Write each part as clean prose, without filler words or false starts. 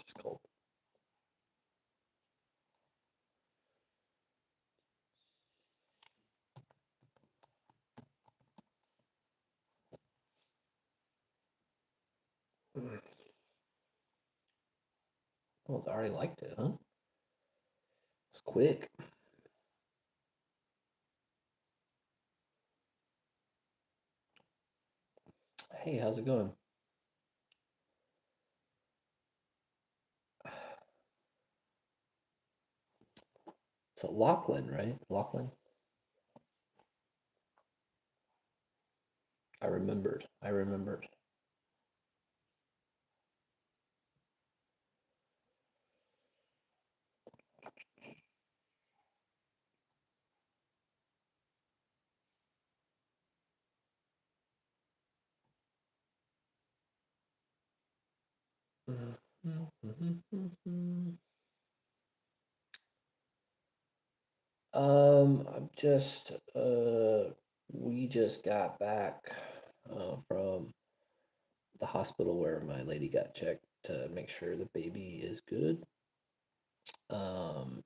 Just cold. Oh, it's already liked it, huh? It's quick. Hey, how's it going? It's a Lachlan, right? Lachlan? I remembered. I remembered. I'm just we just got back from the hospital where my lady got checked to make sure the baby is good.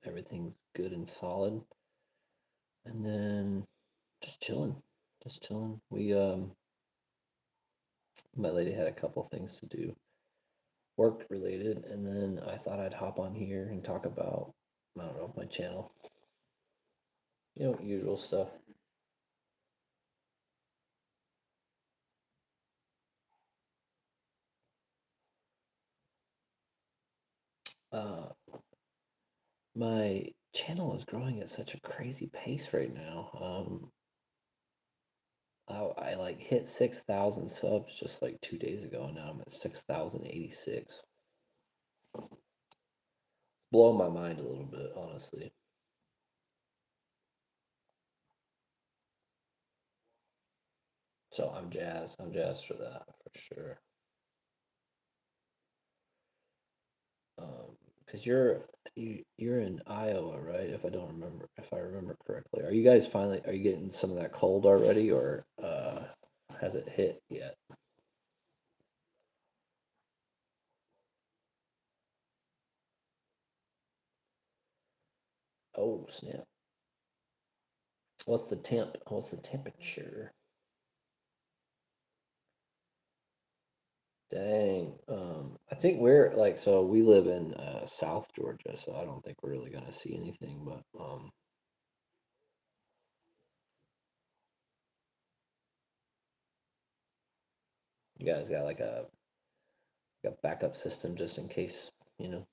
Everything's good and solid. And then just chilling. Just chilling. We my lady had a couple things to do, work related, and then I thought I'd hop on here and talk about, I don't know, my channel. Usual stuff. Uh, my channel is growing at such a crazy pace right now. I like hit 6,000 subs just like 2 days ago, and now I'm at 6,086. Blowing my mind a little bit, honestly. So I'm jazzed. I'm jazzed for that for sure. Because you're in Iowa, right? If I remember correctly, are you getting some of that cold already, or has it hit yet? Oh snap! What's the temperature? Dang. I think we're like, so we live in South Georgia, so I don't think we're really gonna see anything. But you guys got like a backup system just in case, you know.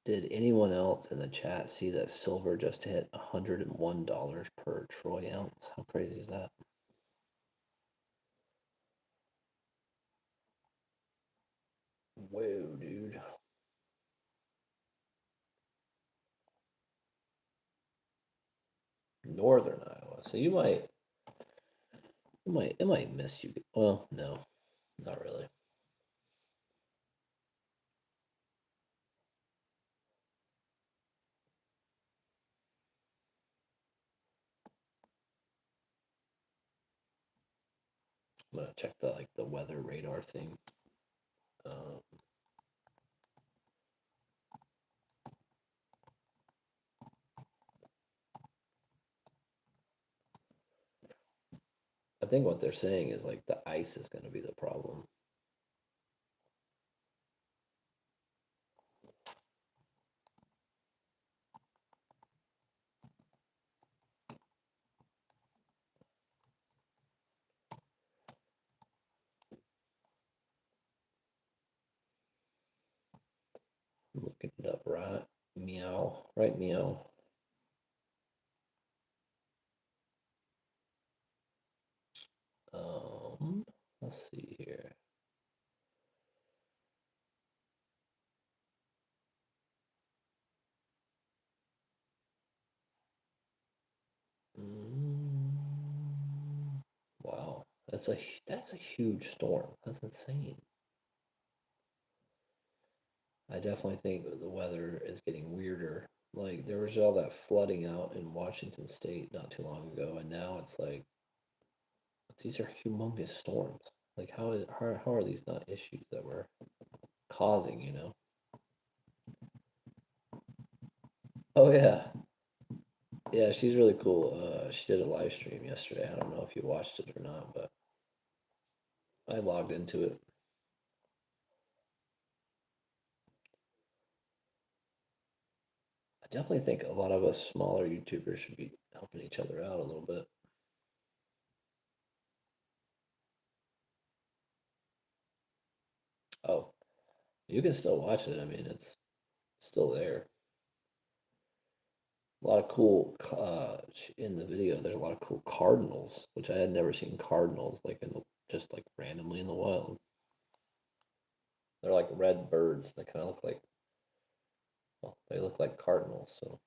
Did anyone else in the chat see that silver just hit $101 per troy ounce? How crazy is that? Whoa, dude. Northern Iowa. So it might miss you. Well, no, not really. I'm gonna check the weather radar thing. Um, I think what they're saying is like the ice is gonna be the problem. I'm looking it up right. Meow. Right meow. Um, let's see here. Mm, wow, that's a huge storm. That's insane. I definitely think the weather is getting weirder. Like there was all that flooding out in Washington State not too long ago, and now it's like these are humongous storms. Like how are these not issues that we're causing, you know? Oh yeah. Yeah, she's really cool. She did a live stream yesterday. I don't know if you watched it or not, but I logged into it. I definitely think a lot of us smaller YouTubers should be helping each other out a little bit. Oh, you can still watch it. I mean, it's still there. A lot of cool in the video. There's a lot of cool cardinals, which I had never seen cardinals like in the just like randomly in the wild. They're like red birds. They kind of look like well, they look like cardinals. So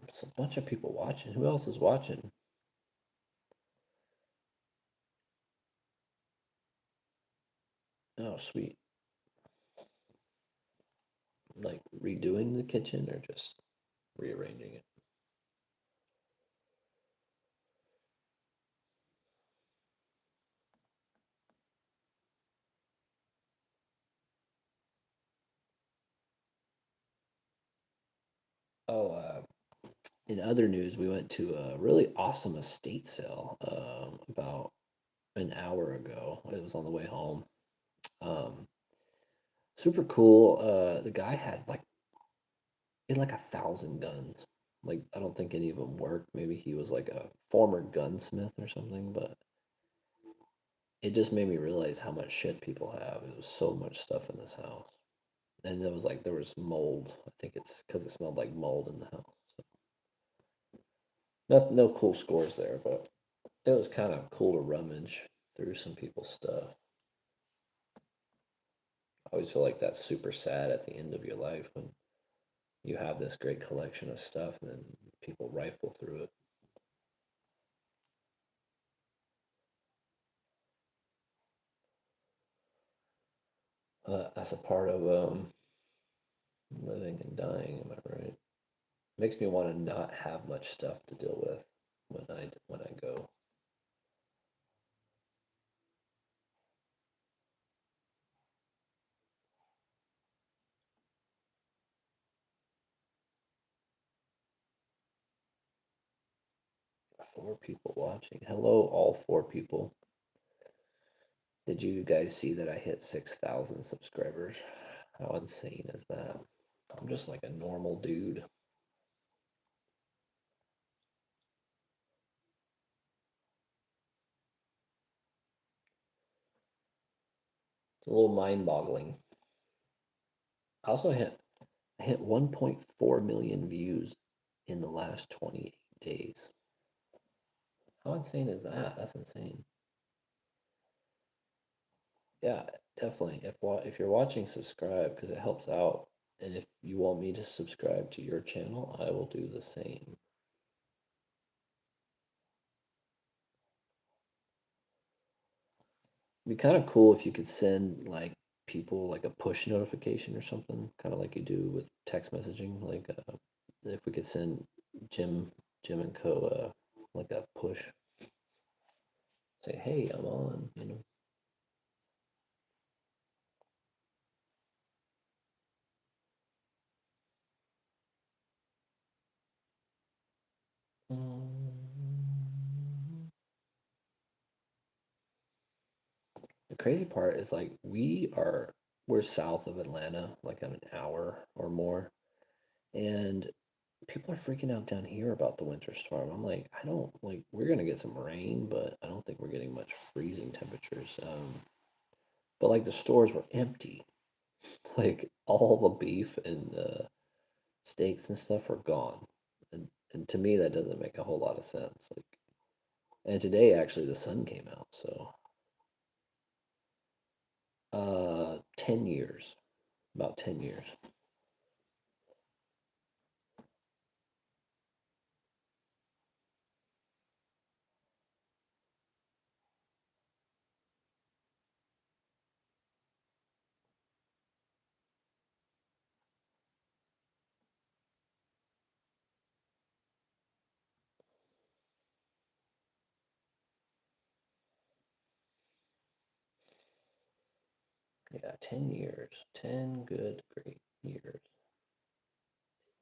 it's a bunch of people watching. Who else is watching? Oh, sweet. Like redoing the kitchen or just rearranging it. Oh, in other news, we went to a really awesome estate sale about an hour ago. It was on the way home. Um, super cool. The guy had like he had like 1,000 guns. Like I don't think any of them worked. Maybe he was like a former gunsmith or something. But it just made me realize how much shit people have. It was so much stuff in this house, and it was like there was mold. I think it's because it smelled like mold in the house. So, no cool scores there, but it was kind of cool to rummage through some people's stuff. I always feel like that's super sad at the end of your life when you have this great collection of stuff and then people rifle through it. As a part of living and dying, am I right? Makes me want to not have much stuff to deal with when I go. 4 people watching. Hello, all 4 people. Did you guys see that I hit 6,000 subscribers? How insane is that? I'm just like a normal dude. It's a little mind-boggling. I also hit 1.4 million views in the last 28 days. How insane is that? That's insane. Yeah, definitely. If you're watching, subscribe because it helps out. And if you want me to subscribe to your channel, I will do the same. It'd be kind of cool if you could send like people like a push notification or something, kind of like you do with text messaging. Like if we could send Jim and Co. Like a push, say, "Hey, I'm on," you know. The crazy part is like we're south of Atlanta, like an hour or more, and people are freaking out down here about the winter storm. I'm like, I don't like we're gonna get some rain, but I don't think we're getting much freezing temperatures. But like the stores were empty. Like all the beef and steaks and stuff were gone. And to me that doesn't make a whole lot of sense. Like and today actually the sun came out, so 10 years. About 10 years. Yeah, 10 years. 10 good, great years.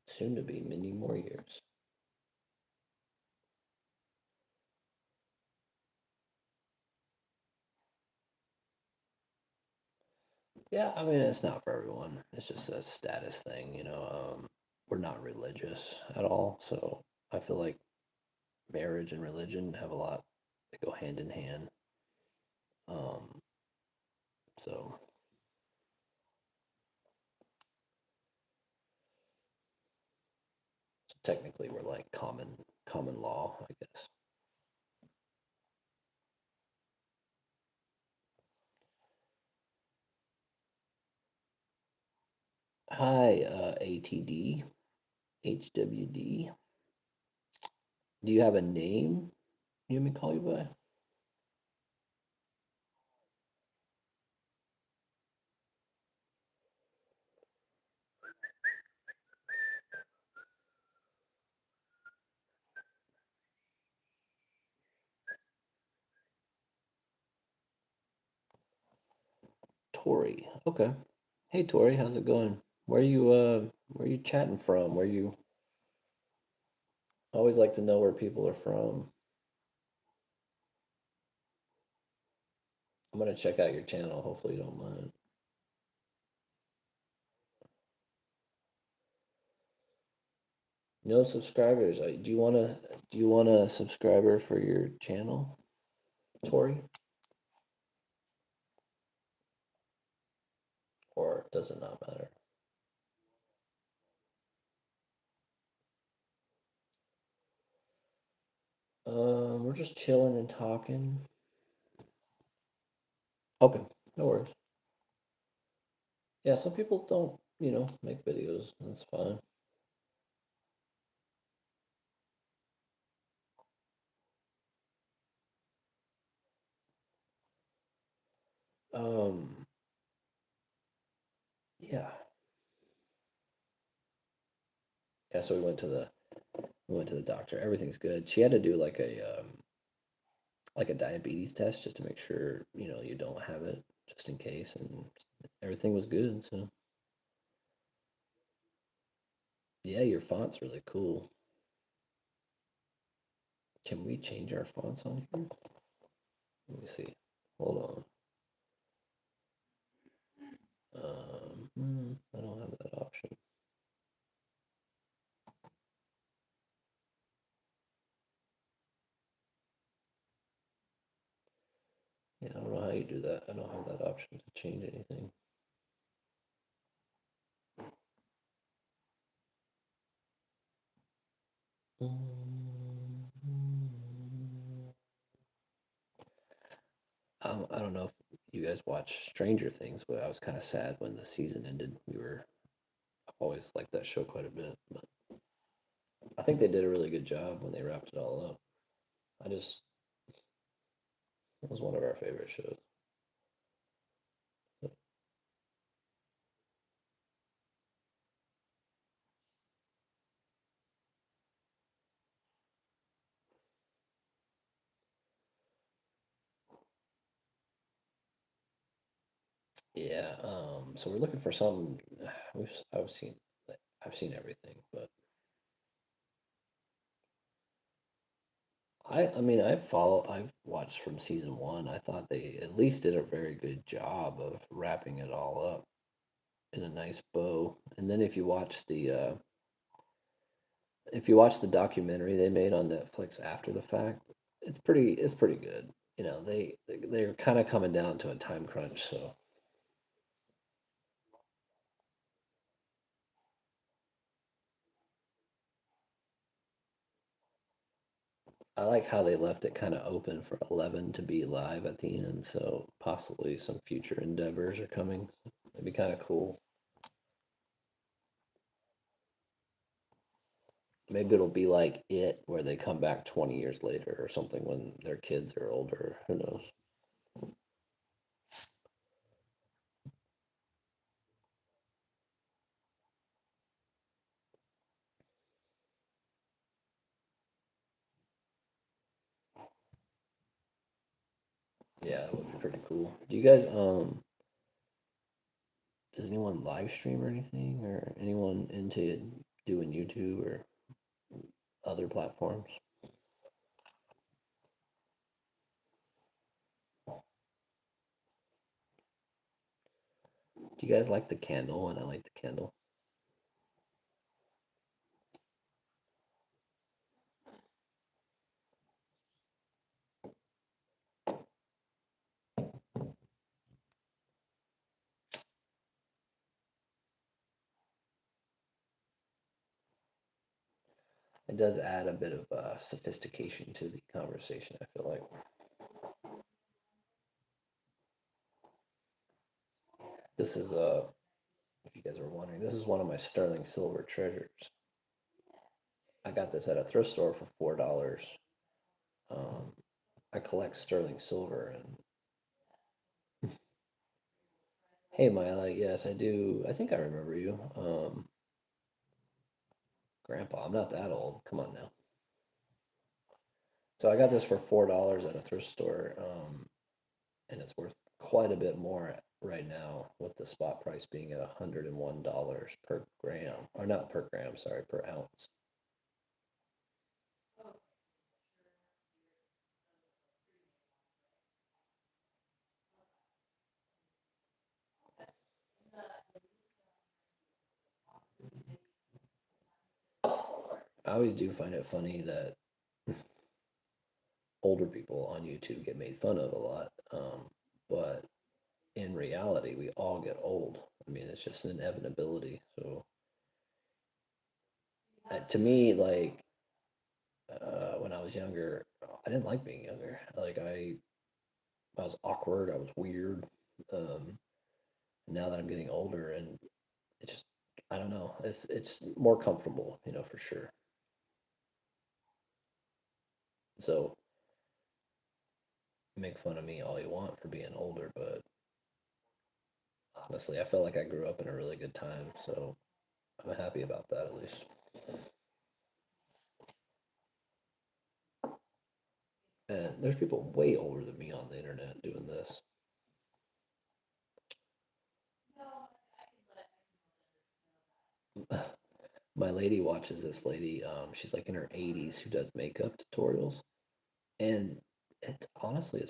Soon to be many more years. Yeah, I mean, it's not for everyone. It's just a status thing, you know. We're not religious at all, so I feel like marriage and religion have a lot, they go hand in hand. Um, so, so technically we're like common law, I guess. Hi, ATD, HWD. Do you have a name you want me to call you by? Tori. Okay. Hey Tori, how's it going? Where you chatting from? Where you I always like to know where people are from. I'm gonna check out your channel. Hopefully you don't mind. No subscribers. Do you want a subscriber for your channel, Tori? Or does it not matter? We're just chilling and talking. Okay, no worries. Yeah, some people don't, make videos. That's fine. Um, yeah. Yeah, so we went to the doctor. Everything's good. She had to do like a diabetes test just to make sure, you don't have it just in case, and everything was good. So, yeah, your font's really cool. Can we change our fonts on here? Let me see. Hold on. I don't have that option. Yeah, I don't know how you do that. I don't have that option to change anything. Mm, I don't know if you guys watch Stranger Things, but I was kind of sad when the season ended. I've always liked that show quite a bit, but I think they did a really good job when they wrapped it all up. I just, it was one of our favorite shows. But yeah, so we're looking for some. I've seen, like, I've seen everything, but I mean, I've watched from season one. I thought they at least did a very good job of wrapping it all up in a nice bow. And then if you watch the documentary they made on Netflix after the fact, it's pretty good. They're kind of coming down to a time crunch, so I like how they left it kind of open for 11 to be live at the end, so possibly some future endeavors are coming. It'd be kind of cool. Maybe it'll be like it, where they come back 20 years later or something when their kids are older. Who knows? Yeah, that would be pretty cool. Do you guys Does anyone live stream or anything, or anyone into doing YouTube or other platforms? Do you guys like the candle? And I like the candle. It does add a bit of sophistication to the conversation, I feel like. This is if you guys are wondering, this is one of my sterling silver treasures. I got this at a thrift store for $4. Um, I collect sterling silver, and hey, Mila, yes, I do. I think I remember you. Grandpa, I'm not that old. Come on now. So I got this for $4 at a thrift store, and it's worth quite a bit more right now, with the spot price being at $101 per gram, or not per gram, sorry, per ounce. I always do find it funny that older people on YouTube get made fun of a lot, but in reality, we all get old. I mean, it's just an inevitability. So, to me, like when I was younger, I didn't like being younger. Like I was awkward. I was weird. Um, Now that I'm getting older, and it just, I don't know. It's more comfortable, for sure. So make fun of me all you want for being older, but honestly, I felt like I grew up in a really good time. So I'm happy about that, at least. And there's people way older than me on the internet doing this. My lady watches this lady. She's like in her 80s who does makeup tutorials, and it's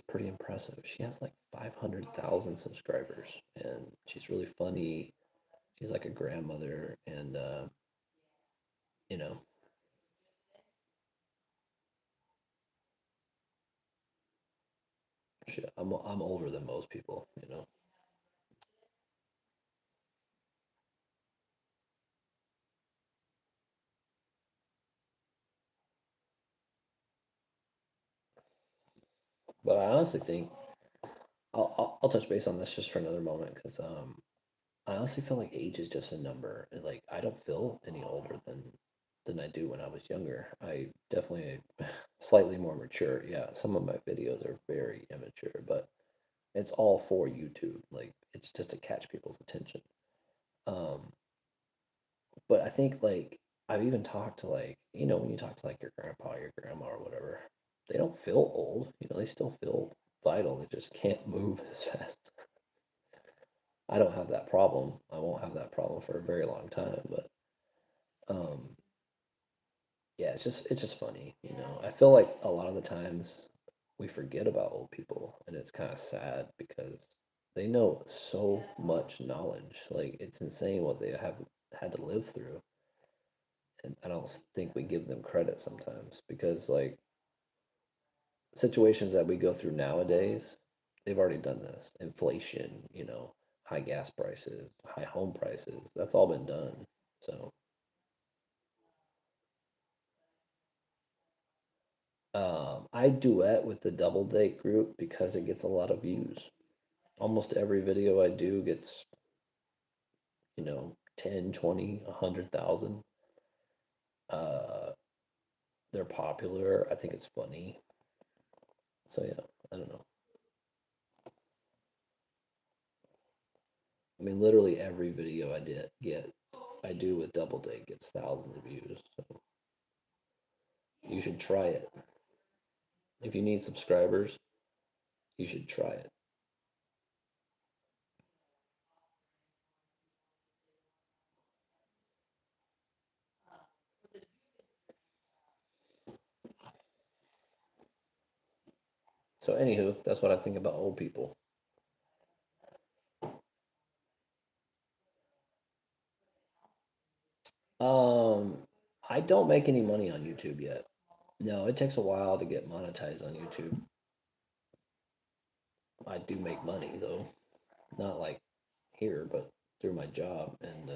pretty impressive. She has like 500,000 subscribers, and she's really funny. She's like a grandmother, and you know, I'm older than most people. But I honestly think I'll touch base on this just for another moment, because I honestly feel like age is just a number. And, like, I don't feel any older than I do when I was younger. I definitely slightly more mature. Yeah, some of my videos are very immature, but it's all for YouTube. Like, it's just to catch people's attention. Um, but I think, like, I've even talked to, like, when you talk to like your grandpa, your grandma, or whatever, they don't feel old. They still feel vital. They just can't move as fast. I don't have that problem. I won't have that problem for a very long time, but um yeah, it's just funny. I feel like a lot of the times we forget about old people, and it's kind of sad because they know so much knowledge. Like, it's insane what they have had to live through, and I don't think we give them credit sometimes, because, like, situations that we go through nowadays, they've already done this. Inflation, high gas prices, high home prices, that's all been done. So I duet with the double date group because it gets a lot of views. Almost every video I do gets, 10, 20, 100,000. Uh, they're popular. I think it's funny. So yeah, I don't know. I mean, literally every video I do with double date gets thousands of views. So you should try it. If you need subscribers, you should try it. So anywho, that's what I think about old people. Um, I don't make any money on YouTube yet. No, it takes a while to get monetized on YouTube. I do make money though, not like here, but through my job and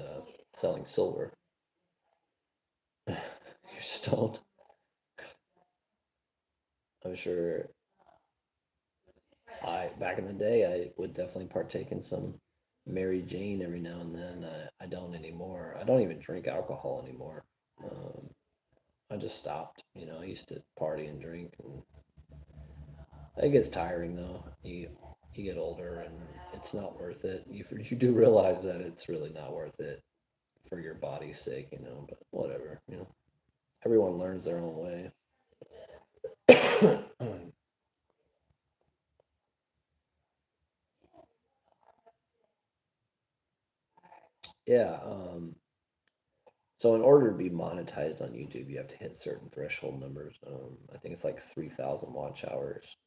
selling silver. You're stoned. I'm sure I back in the day I would definitely partake in some Mary Jane every now and then. I don't anymore. I don't even drink alcohol anymore. Um, I just stopped. I used to party and drink, and it gets tiring though. You get older, and it's not worth it. You do realize that it's really not worth it for your body's sake, But whatever. Everyone learns their own way. Yeah. So in order to be monetized on YouTube, you have to hit certain threshold numbers. I think it's like 3,000 watch hours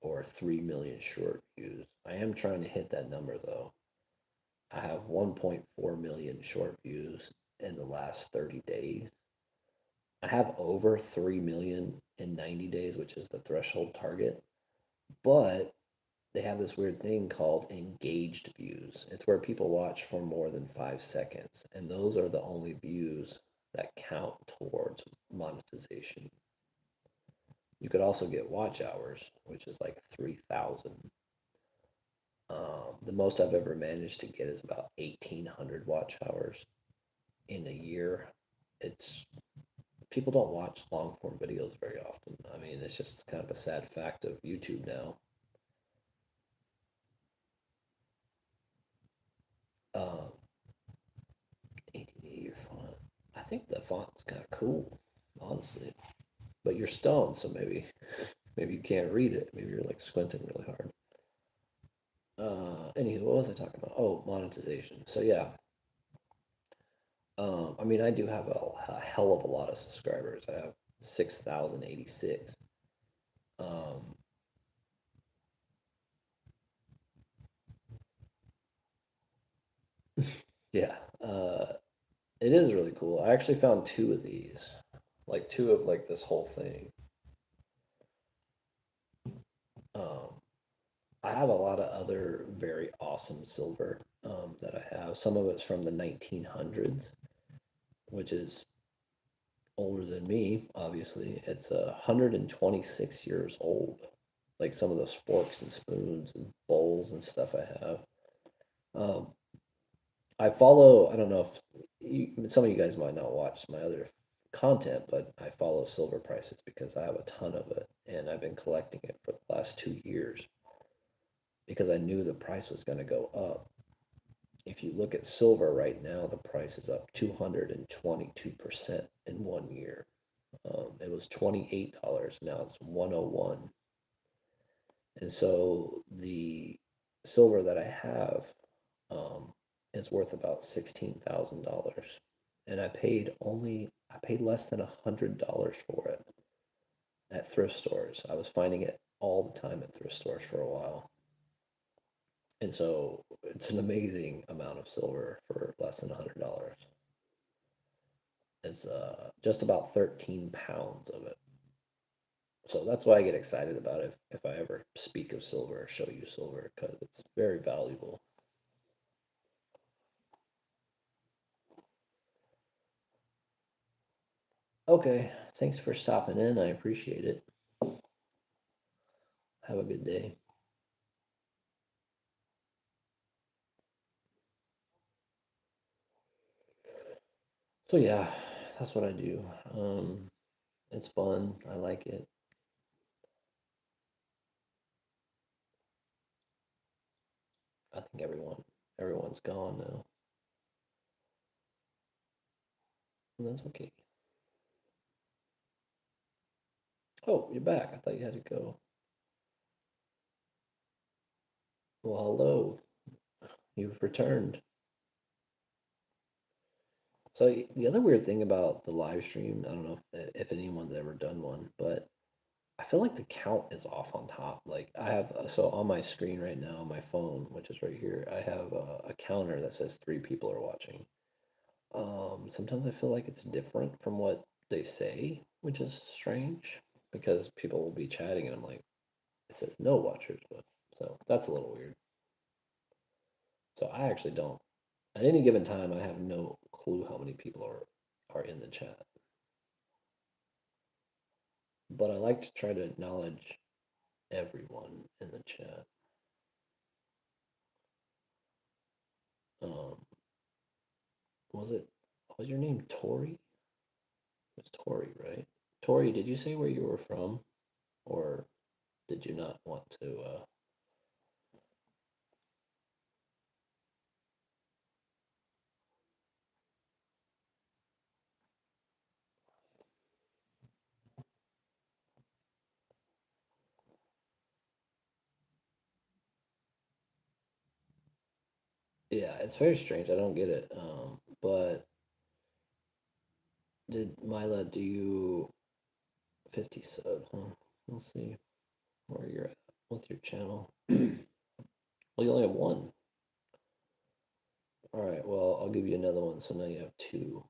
or 3 million short views. I am trying to hit that number though. I have 1.4 million short views in the last 30 days. I have over 3 million in 90 days, which is the threshold target. But they have this weird thing called engaged views. It's where people watch for more than 5 seconds, and those are the only views that count towards monetization. You could also get watch hours, which is like 3,000. The most I've ever managed to get is about 1,800 watch hours in a year. It's People don't watch long form videos very often. I mean, it's just kind of a sad fact of YouTube now. 1880 font. I think the font's kind of cool, honestly. But you're stoned, so maybe you can't read it. Maybe you're like squinting really hard. Anywho, what was I talking about? Oh, monetization. So yeah, I mean, I do have a hell of a lot of subscribers. I have 6,086. Um, yeah, it is really cool. I actually found two of these, like two of like this whole thing. Um, I have a lot of other very awesome silver that I have. Some of it's from the 1900s, which is older than me, obviously. It's 126 years old. Like some of those forks and spoons and bowls and stuff I have. Um, I don't know if some of you guys might not watch my other content, but I follow silver prices because I have a ton of it and I've been collecting it for the last 2 years because I knew the price was going to go up. If you look at silver right now, the price is up 222% in 1 year. It was $28. Now it's 101. And so the silver that I have um, is worth about $16,000. And I paid less than $100 for it at thrift stores. I was finding it all the time at thrift stores for a while. And so it's an amazing amount of silver for less than $100. It's just about 13 pounds of it. So that's why I get excited about it if I ever speak of silver or show you silver because it's very valuable. Okay, thanks for stopping in. I appreciate it. Have a good day. So yeah, that's what I do. It's fun. I like it. I think everyone's gone now. And that's okay. Oh, you're back. I thought you had to go. Well, hello. You've returned. So the other weird thing about the live stream, I don't know if anyone's ever done one, but I feel like the count is off on top. Like I have, so on my screen right now on my phone, which is right here, I have a counter that says three people are watching. Sometimes I feel like it's different from what they say, which is strange because people will be chatting and I'm like, it says no watchers, but so that's a little weird. So I actually don't. At any given time, I have no clue how many people are in the chat. But I like to try to acknowledge everyone in the chat. Um, was your name Tori? It was Tori, right? Tori, did you say where you were from, or did you not want to? Yeah, it's very strange. I don't get it. But did Mila do you 50 sub? Huh? Let's see where you're at with your channel. Well, you only have one. All right. Well, I'll give you another one. So now you have two.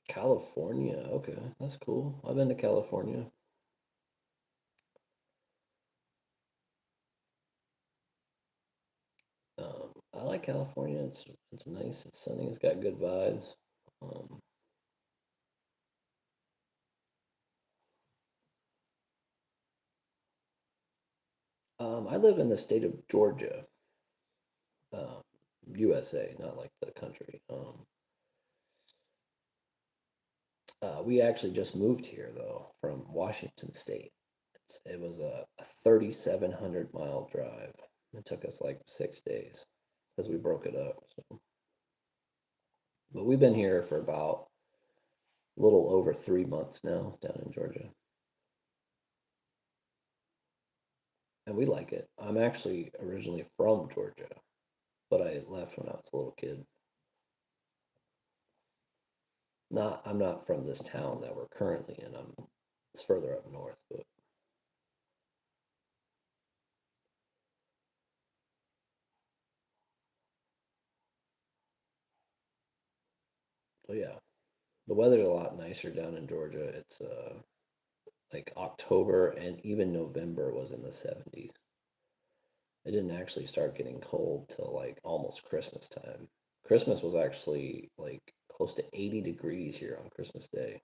California. Okay, that's cool. I've been to California. I like California. It's nice. It's sunny. It's got good vibes. Um, I live in the state of Georgia, um, USA, not like the country. We actually just moved here though from Washington State. It was a 3,700 mile drive. It took us like 6 days because we broke it up. So, but we've been here for about a little over 3 months now down in Georgia, and we like it. I'm actually originally from Georgia, but I left when I was a little kid. I'm not from this town that we're currently in. It's further up north, but so yeah, the weather's a lot nicer down in Georgia. It's like October and even November was in the 70s. It didn't actually start getting cold till like almost Christmas time. Christmas was actually like close to 80 degrees here on Christmas Day.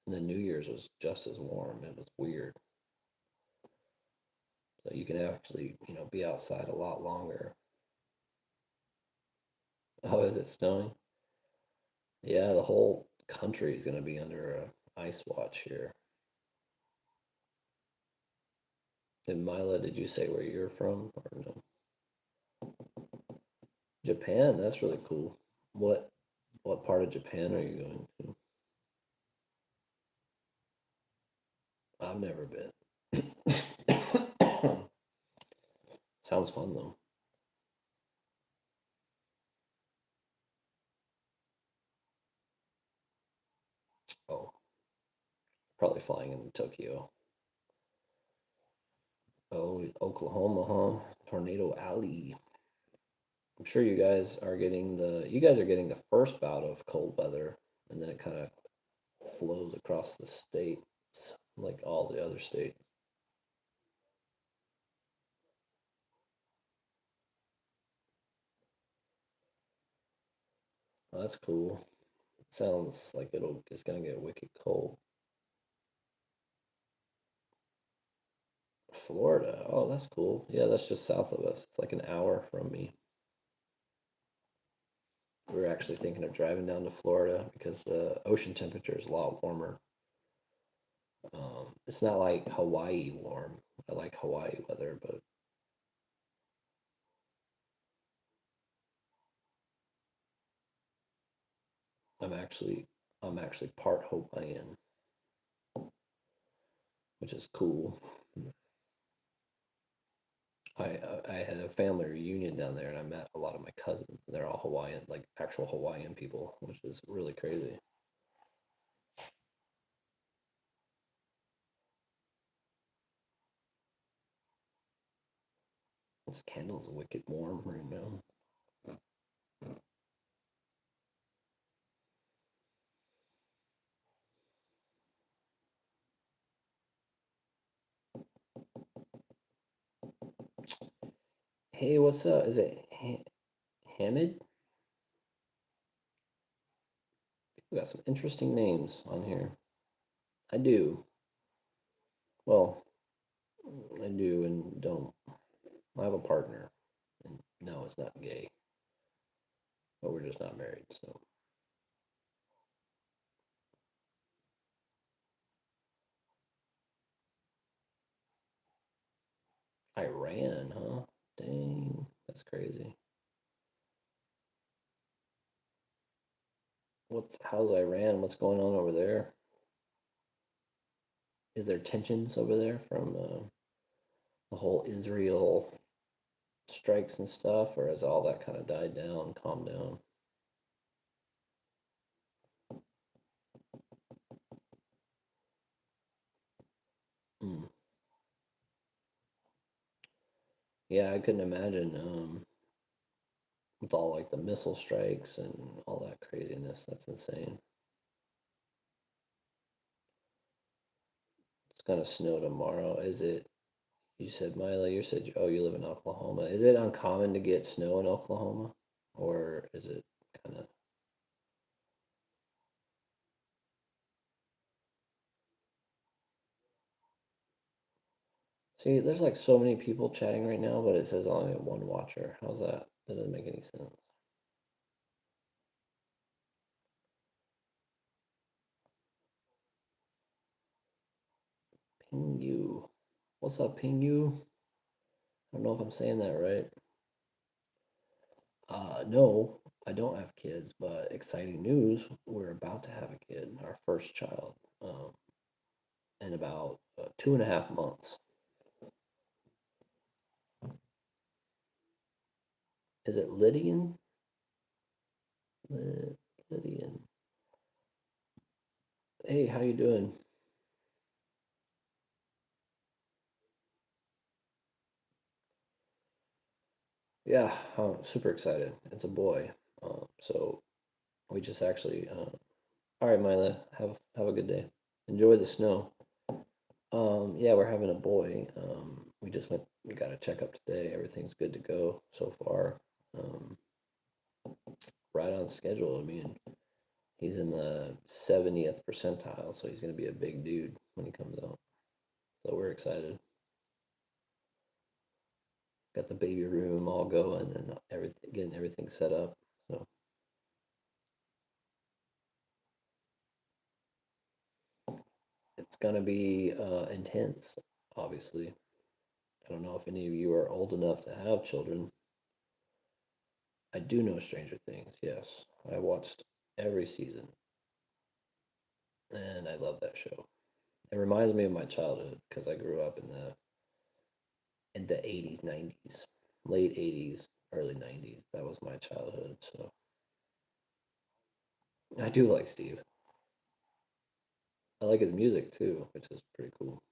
And then New Year's was just as warm. It was weird. So you can actually, be outside a lot longer. Oh, is it snowing? Yeah, the whole country is going to be under a ice watch here. And Mila, did you say where you're from or no? Japan, that's really cool. What what part of Japan are you going to? I've never been. Sounds fun though. Oh, probably flying into Tokyo. Oh, Oklahoma, huh? Tornado Alley. I'm sure you guys are getting the first bout of cold weather, and then it kind of flows across the states like all the other states. Oh, that's cool. It sounds like it's gonna get wicked cold. Florida. Oh, that's cool. Yeah, that's just south of us. It's like an hour from me. We were actually thinking of driving down to Florida because the ocean temperature is a lot warmer. It's not like Hawaii warm. I like Hawaii weather, but I'm actually I'm actually part Hawaiian, which is cool. I had a family reunion down there, and I met a lot of my cousins, and they're all Hawaiian, like actual Hawaiian people, which is really crazy. This candle's wicked warm right now. Hey, what's up? Is it Hamid? We got some interesting names on here. I do. Well, I do and don't. I have a partner, and no, it's not gay, but we're just not married. So Iran, huh? Dang, that's crazy. How's Iran? What's going on over there? Is there tensions over there from the whole Israel strikes and stuff, or has all that kind of died down, calmed down? Hmm. Yeah, I couldn't imagine with all like the missile strikes and all that craziness. That's insane. It's gonna snow tomorrow. Is it? You said Mila. You said oh you live in Oklahoma. Is it uncommon to get snow in Oklahoma, or is it kind of? See, there's like so many people chatting right now, but it says only one watcher. How's that? That doesn't make any sense. Ping you. What's up, Ping you? I don't know if I'm saying that right. No, I don't have kids, but exciting news. We're about to have a kid, our first child, in about 2.5 months. Is it Lydian? Lydian. Hey, how you doing? Yeah, I'm super excited. It's a boy. So we just actually. All right, Mila. Have a good day. Enjoy the snow. Yeah, we're having a boy. We just went. We got a checkup today. Everything's good to go so far. Um, right on schedule. I mean, he's in the 70th percentile, so he's gonna be a big dude when he comes out. So we're excited. Got the baby room all going and everything, getting everything set up. So it's gonna be intense. Obviously, I don't know if any of you are old enough to have children. I do know Stranger Things. Yes, I watched every season, and I love that show. It reminds me of my childhood because I grew up in the 80s, 90s, late 80s, early 90s. That was my childhood. So I do like Steve. I like his music too, which is pretty cool.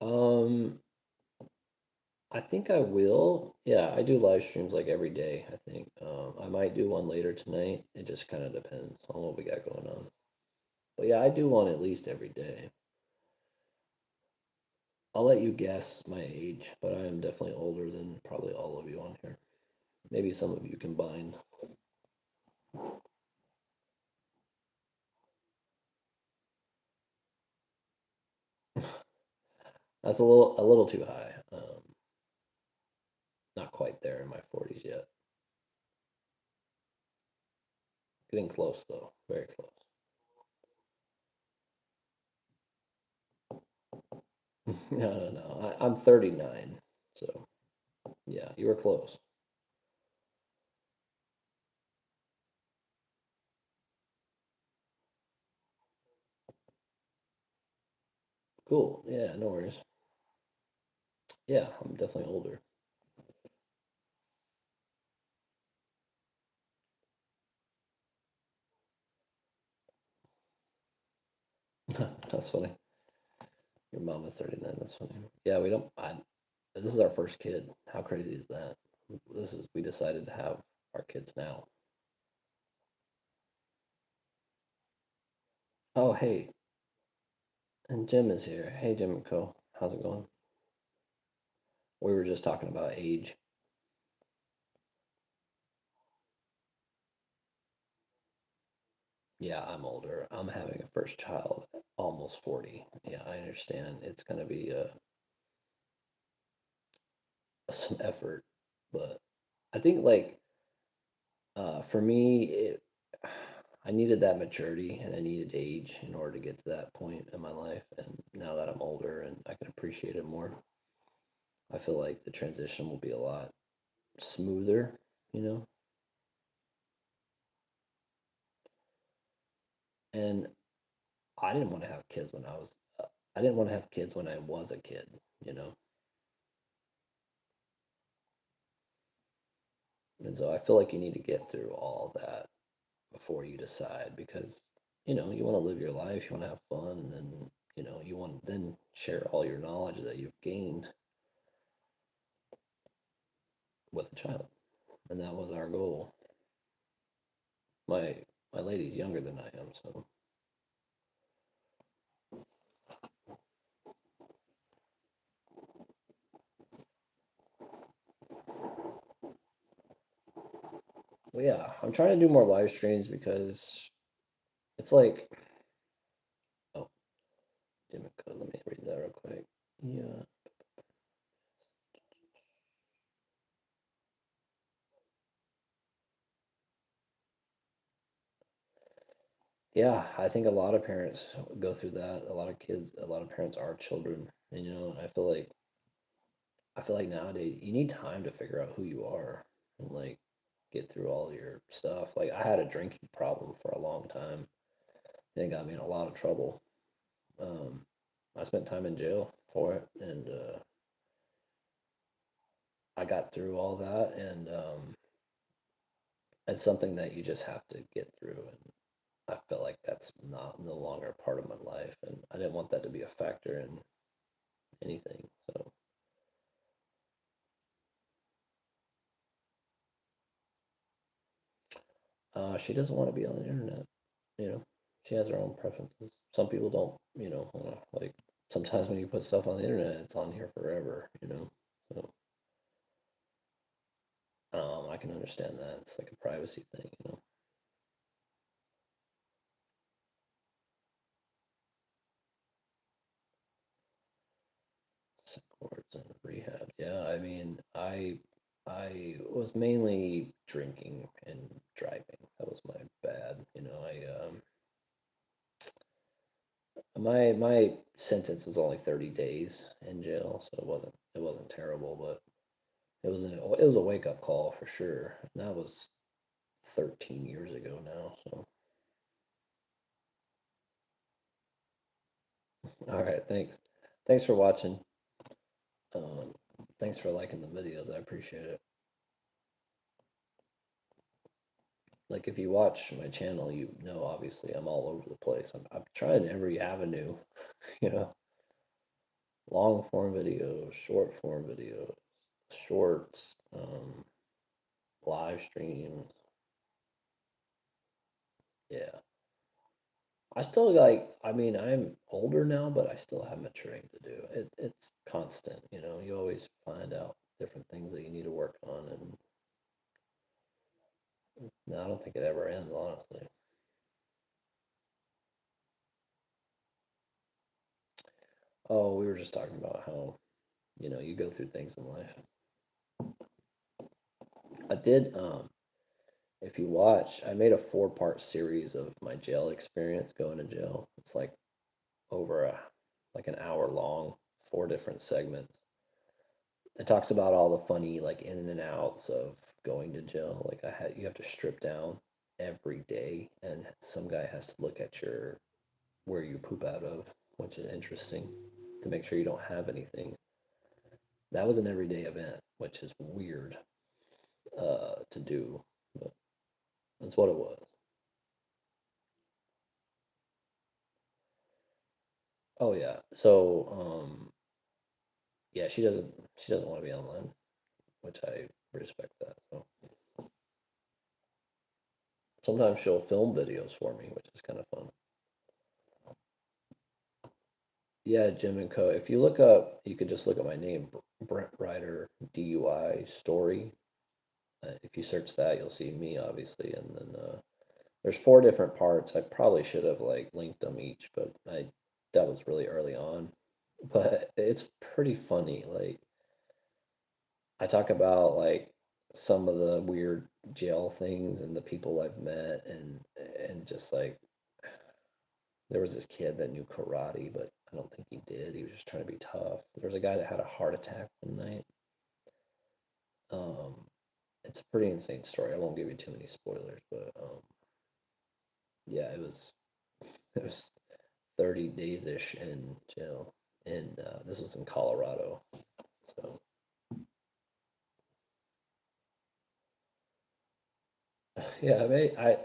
Um, I think I will. Yeah, I do live streams like every day, I think. I might do one later tonight. It just kind of depends on what we got going on. But yeah, I do one at least every day. I'll let you guess my age, but I am definitely older than probably all of you on here. Maybe some of you combined. That's a little too high. Not quite there in my 40s yet. Getting close though, very close. No, no, no. I'm 39, so yeah, you were close. Cool. Yeah, no worries. Yeah, I'm definitely older. That's funny. Your mom is 39. That's funny. Yeah, we don't. This is our first kid. How crazy is that? We decided to have our kids now. Oh, hey, and Jim is here. Hey, Jim and Co. How's it going? We were just talking about age. Yeah, I'm older. I'm having a first child, almost 40. Yeah, I understand. It's gonna be some effort, but I think like for me, I needed that maturity and I needed age in order to get to that point in my life. And now that I'm older and I can appreciate it more, I feel like the transition will be a lot smoother, you know? And I didn't want to have kids when I didn't want to have kids when I was a kid, you know? And so I feel like you need to get through all that before you decide because, you want to live your life, you want to have fun, and then, you want to then share all your knowledge that you've gained with a child. And that was our goal. My my lady's younger than I am, so well, yeah, I'm trying to do more live streams because it's like, oh, damn it, let me read that real quick. Yeah, yeah, I think a lot of parents go through that. A lot of kids, a lot of parents are children, and I feel like nowadays you need time to figure out who you are and like get through all your stuff. Like I had a drinking problem for a long time, and it got me in a lot of trouble. Um, I spent time in jail for it, and I got through all that, and it's something that you just have to get through. And I felt like that's not no longer a part of my life, and I didn't want that to be a factor in anything. So she doesn't want to be on the internet. You know, she has her own preferences. Some people don't. Like sometimes when you put stuff on the internet, it's on here forever. So I can understand that. It's like a privacy thing. Sick words and rehab. Yeah, I mean, I was mainly drinking and driving. That was my bad. My sentence was only 30 days in jail, so it wasn't terrible, but it was a wake up call for sure. And that was 13 years ago now. So all right, thanks for watching. Um, thanks for liking the videos. I appreciate it. Like if you watch my channel, you know obviously I'm all over the place. I'm trying every avenue, you know, long form videos, short form videos, shorts, live streams. Yeah. I still like, I mean, I'm older now, but I still have maturing to do. It's constant, you always find out different things that you need to work on. And no, I don't think it ever ends, honestly. Oh, we were just talking about how, you go through things in life. I did, if you watch, I made a four-part series of my jail experience going to jail. It's like over like an hour long, four different segments. It talks about all the funny like in and outs of going to jail. Like you have to strip down every day, and some guy has to look at your where you poop out of, which is interesting. to make sure you don't have anything. That was an everyday event, which is weird to do, but that's what it was. Oh yeah. So yeah, she doesn't want to be online, which I respect that. So sometimes she'll film videos for me, which is kind of fun. Yeah, Jim and Co. If you look up, you could just look at my name, Brent Rider DUI story. If you search that, you'll see me obviously, and then there's four different parts. I probably should have like linked them each, but I that was really early on. But it's pretty funny. Like I talk about like some of the weird jail things and the people I've met and just like there was this kid that knew karate, but I don't think he did. He was just trying to be tough. There was a guy that had a heart attack one night. Um, it's a pretty insane story. I won't give you too many spoilers, but yeah, it was 30 days ish in jail, and this was in Colorado. So yeah, I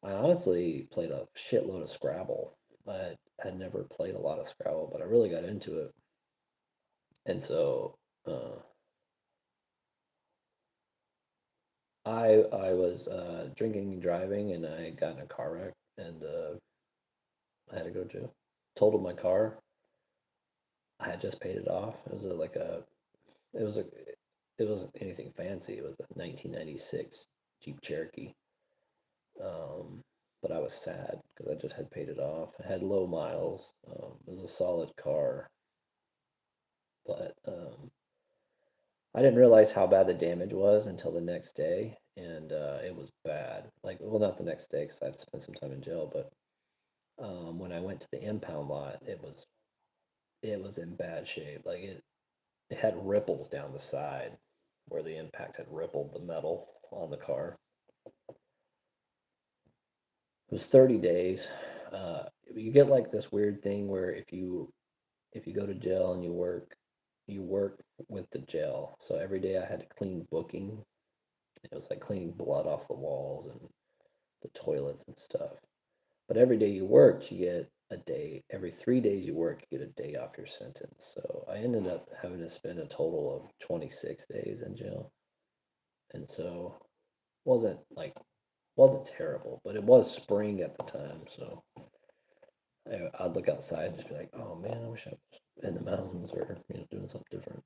honestly played a shitload of Scrabble. I had never played a lot of Scrabble, but I really got into it, and so I was drinking and driving, and I got in a car wreck, and I had to go to jail. Totaled my car. I had just paid it off. It was it was a, it wasn't anything fancy. It was a 1996 Jeep Cherokee. Um, but I was sad because I just had paid it off. I had low miles. It was a solid car, but I didn't realize how bad the damage was until the next day, and it was bad. Like, well, not the next day because I had to spend some time in jail, but when I went to the impound lot, it was in bad shape. Like it had ripples down the side where the impact had rippled the metal on the car. It was 30 days. You get like this weird thing where if you go to jail and you work with the jail. So every day I had to clean booking. It was like cleaning blood off the walls and the toilets and stuff. But every day you worked, you get a day. Every 3 days you work, you get a day off your sentence. So I ended up having to spend a total of 26 days in jail. And so wasn't like wasn't terrible, but it was spring at the time. So I'd look outside and just be like, oh man, I wish I was in the mountains or doing something different.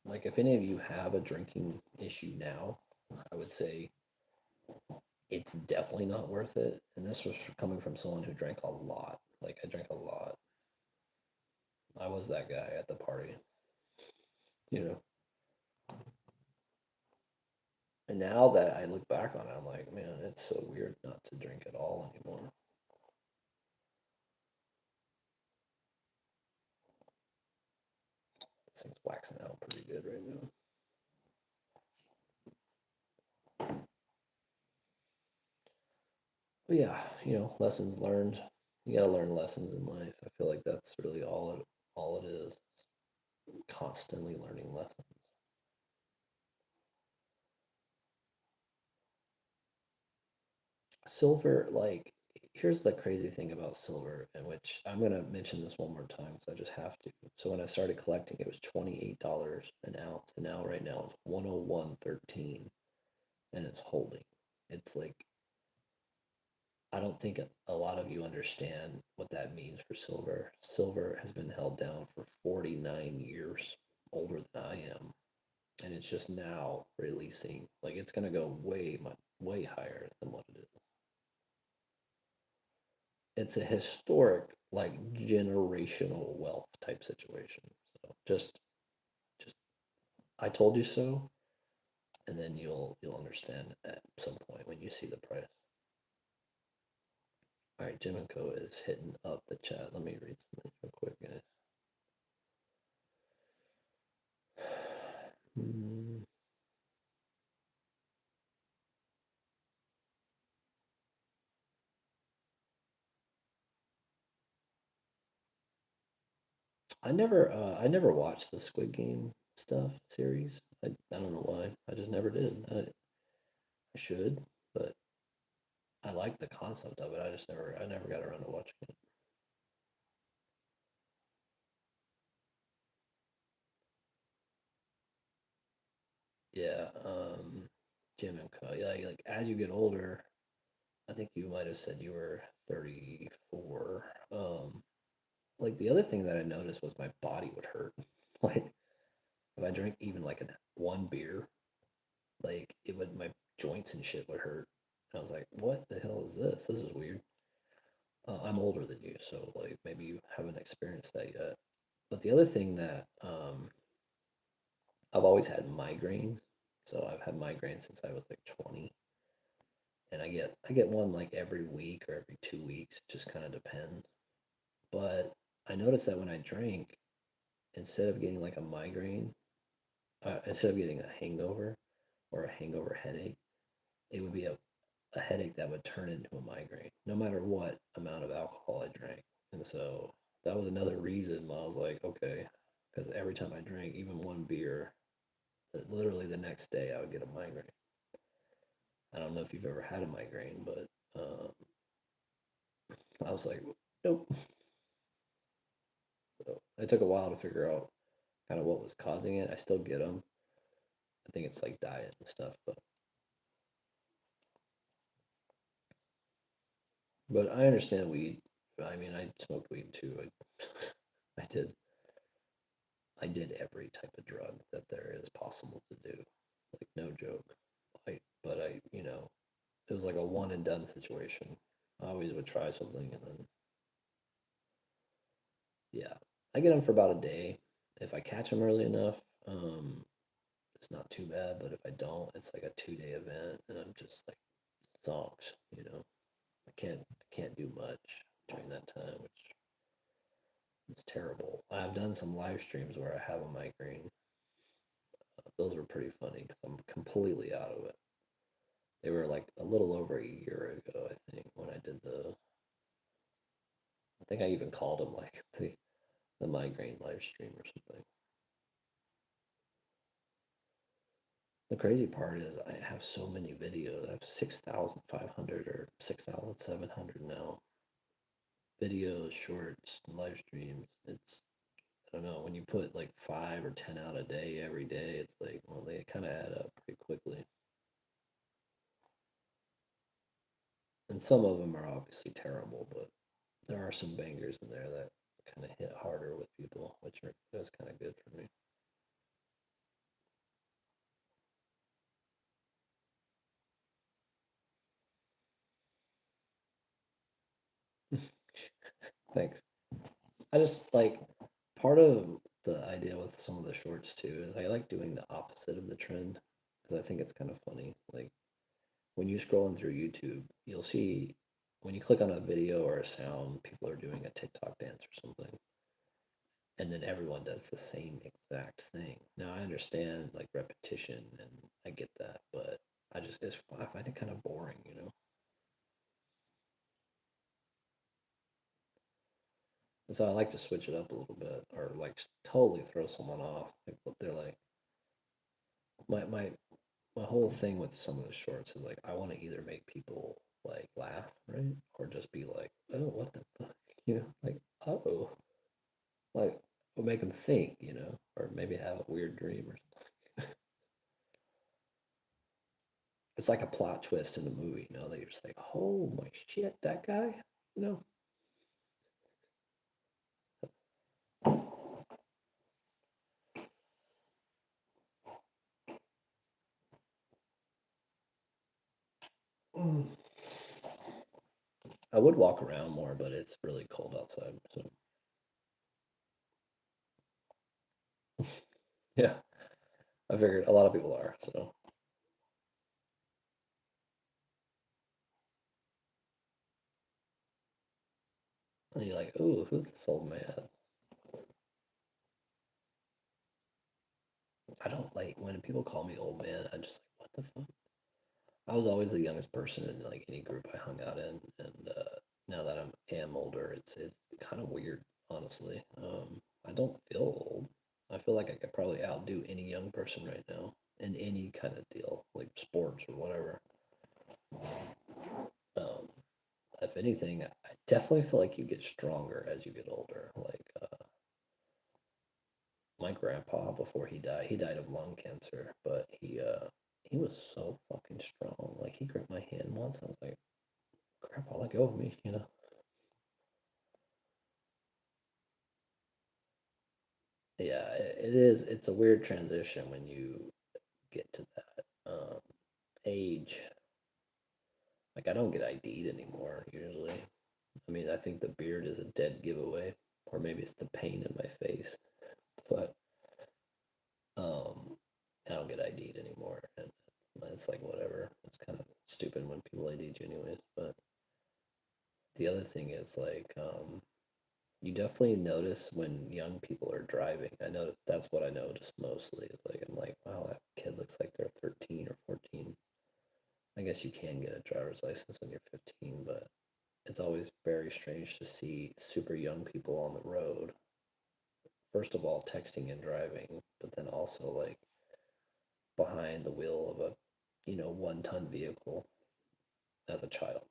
Like if any of you have a drinking issue now, I would say it's definitely not worth it. And this was coming from someone who drank a lot. Like I drank a lot. I was that guy at the party, you know. And now that I look back on it, I'm like, man, it's so weird not to drink at all anymore. This thing's waxing out pretty good right now. But yeah, lessons learned. You gotta learn lessons in life. I feel like that's really all it is. Constantly learning lessons. Silver, like, here's the crazy thing about silver, in which I'm gonna mention this one more time because I just have to. So when I started collecting, it was $28 an ounce, and now right now it's 101.13, and it's holding. It's like I don't think a lot of you understand what that means for silver. Silver has been held down for 49 years, older than I am, and it's just now releasing. Like it's gonna go way much way higher than what it is. It's a historic, like generational wealth type situation. So just I told you so, and then you'll understand at some point when you see the price. All right, Jim and Co is hitting up the chat. Let me read something real quick, guys. Hmm. I never watched the Squid Game stuff series. I don't know why. I just never did. I should, but I like the concept of it. I never got around to watching it. Yeah, Jim and Co. Yeah, like as you get older, I think you might have said you were 34. Like the other thing that I noticed was my body would hurt. Like if I drank even like one beer, like it would my joints and shit would hurt. I was like, what the hell is this? This is weird. I'm older than you, so like maybe you haven't experienced that yet. But the other thing that I've always had migraines. So I've had migraines since I was like 20, and I get one like every week or every 2 weeks. It just kind of depends. But I noticed that when I drink, instead of getting like a migraine, instead of getting a hangover or a hangover headache, it would be a headache that would turn into a migraine, no matter what amount of alcohol I drank. And so that was another reason why I was like, okay, because every time I drank, even one beer, literally the next day I would get a migraine. I don't know if you've ever had a migraine, but I was like, nope. So it took a while to figure out kind of what was causing it. I still get them. I think it's like diet and stuff, but I understand weed. I mean, I smoked weed too. I did I did every type of drug that there is possible to do. Like no joke. But it was like a one and done situation. I always would try something and then yeah, I get them for about a day. If I catch them early enough, it's not too bad. But if I don't, it's like a 2 day event, and I'm just like zonked. I can't do much during that time, which is terrible. I've done some live streams where I have a migraine. Those were pretty funny because I'm completely out of it. They were like a little over a year ago, I think, when I did I think I even called them like the migraine live stream or something. The crazy part is I have so many videos. I have 6,500 or 6,700 now. Videos, shorts, live streams. I don't know, when you put like 5 or 10 out a day every day, it's like, well, they kind of add up pretty quickly. And some of them are obviously terrible, but there are some bangers in there that kind of hit harder with people, which are that's kind of good for me. Thanks. I just like part of the idea with some of the shorts too is I like doing the opposite of the trend because I think it's kind of funny. Like when you're scrolling through YouTube, you'll see when you click on a video or a sound, people are doing a TikTok dance or something, and then everyone does the same exact thing. Now I understand like repetition and I get that, but I find it kind of boring, you know. And so I like to switch it up a little bit or like totally throw someone off. Like what they're like my whole thing with some of the shorts is like I want to either make people like laugh, right? Or just be like, oh, what the fuck? Like, oh, like or make them think, or maybe have a weird dream or something. It's like a plot twist in the movie, that you're just like, oh my shit, that guy, you know. Mm. I would walk around more, but it's really cold outside. So yeah, I figured a lot of people are. So and you're like, oh, who's this old man? I don't like when people call me old man. I just like, what the fuck? I was always the youngest person in like any group I hung out in, and now that am older, it's kind of weird. honestly. I don't feel old. I feel like I could probably outdo any young person right now in any kind of deal, like sports or whatever. Um, if anything, I definitely feel like you get stronger as you get older. Like my grandpa, before he died of lung cancer, but he was so fucking strong. Like he gripped my hand once, and I was like, "Grandpa, let go of me," you know. Yeah, it is. It's a weird transition when you get to that age. Like I don't get ID'd anymore usually. I mean, I think the beard is a dead giveaway, or maybe it's the pain in my face. But um, I don't get ID'd anymore, and it's like whatever. It's kind of stupid when people ID'd you anyways. But the other thing is like you definitely notice when young people are driving. I know that's what I notice mostly. Is like I'm like, wow, that kid looks like they're 13 or 14. I guess you can get a driver's license when you're 15, but it's always very strange to see super young people on the road. First of all, texting and driving, but then also like behind the wheel of a, 1-ton vehicle as a child.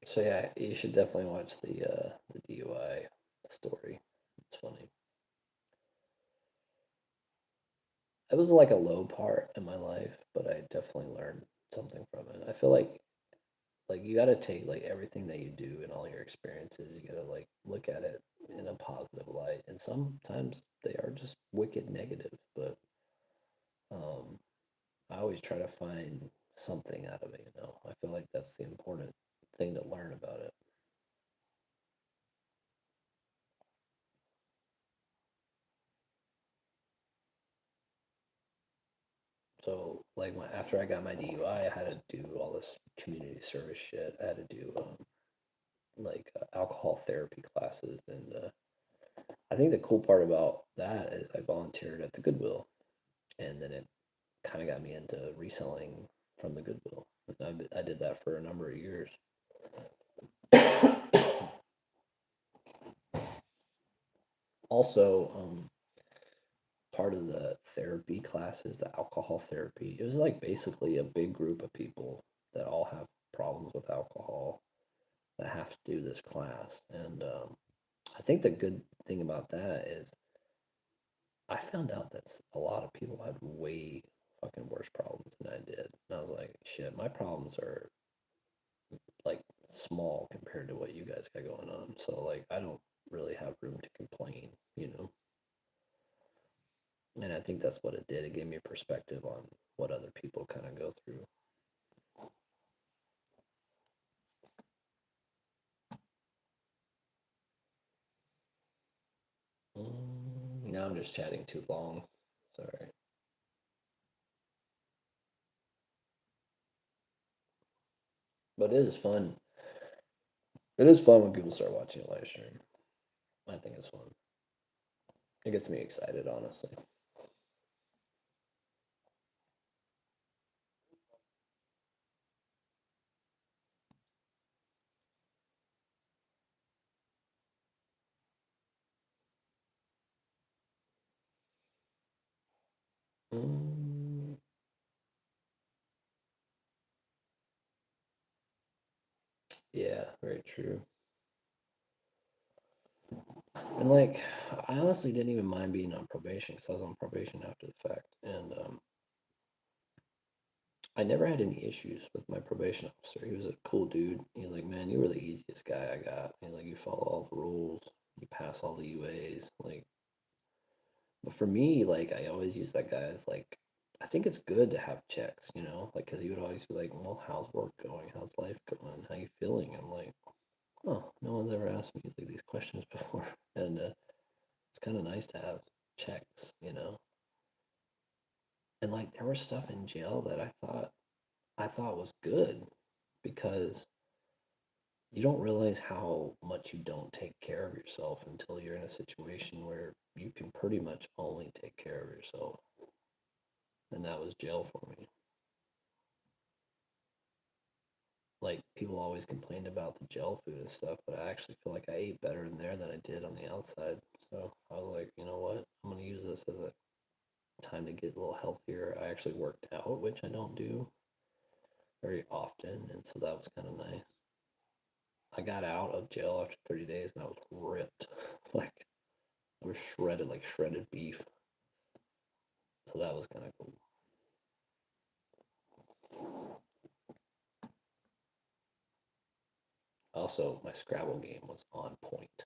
So yeah, you should definitely watch the DUI story. It's funny. It was like a low part in my life, but I definitely learned something from it. I feel like you got to take like everything that you do and all your experiences, you got to like look at it in a positive light, and sometimes they are just wicked negative, but um I always try to find something out of it. I feel like that's the important thing to learn about it. So like after I got my DUI, I had to do all this community service shit. I had to do like alcohol therapy classes, and I think the cool part about that is I volunteered at the Goodwill, and then it kind of got me into reselling from the Goodwill. I did that for a number of years. Also, part of the therapy classes, the alcohol therapy, it was like basically a big group of people that all have problems with alcohol that have to do this class. And I think the good thing about that is I found out that a lot of people had way fucking worse problems than I did. And I was like, shit, my problems are like small compared to what you guys got going on. So like I don't really have room to complain. And I think that's what it did. It gave me a perspective on what other people kind of go through. Now I'm just chatting too long. Sorry. But it is fun. It is fun when people start watching a live stream. I think it's fun. It gets me excited, honestly. Mm, yeah, very true. And like, I honestly didn't even mind being on probation because I was on probation after the fact, and I never had any issues with my probation officer. He was a cool dude. He's like, man, you were the easiest guy I got. He's like, you follow all the rules, you pass all the UAs. Like, but for me, like, I always use that guy as like, I think it's good to have checks, like, because he would always be like, well, how's work going? How's life going? How you feeling? I'm like, oh, no one's ever asked me like these questions before, and it's kind of nice to have checks. And like there was stuff in jail that I thought was good because you don't realize how much you don't take care of yourself until you're in a situation where you can pretty much only take care of yourself. And that was jail for me. Like people always complained about the jail food and stuff, but I actually feel like I ate better in there than I did on the outside. So I was like, you know what? I'm gonna use this as a time to get a little healthier. I actually worked out, which I don't do very often, and so that was kind of nice. I got out of jail after 30 days and I was ripped. Like I was shredded like shredded beef. So that was kind of cool. Also, my Scrabble game was on point.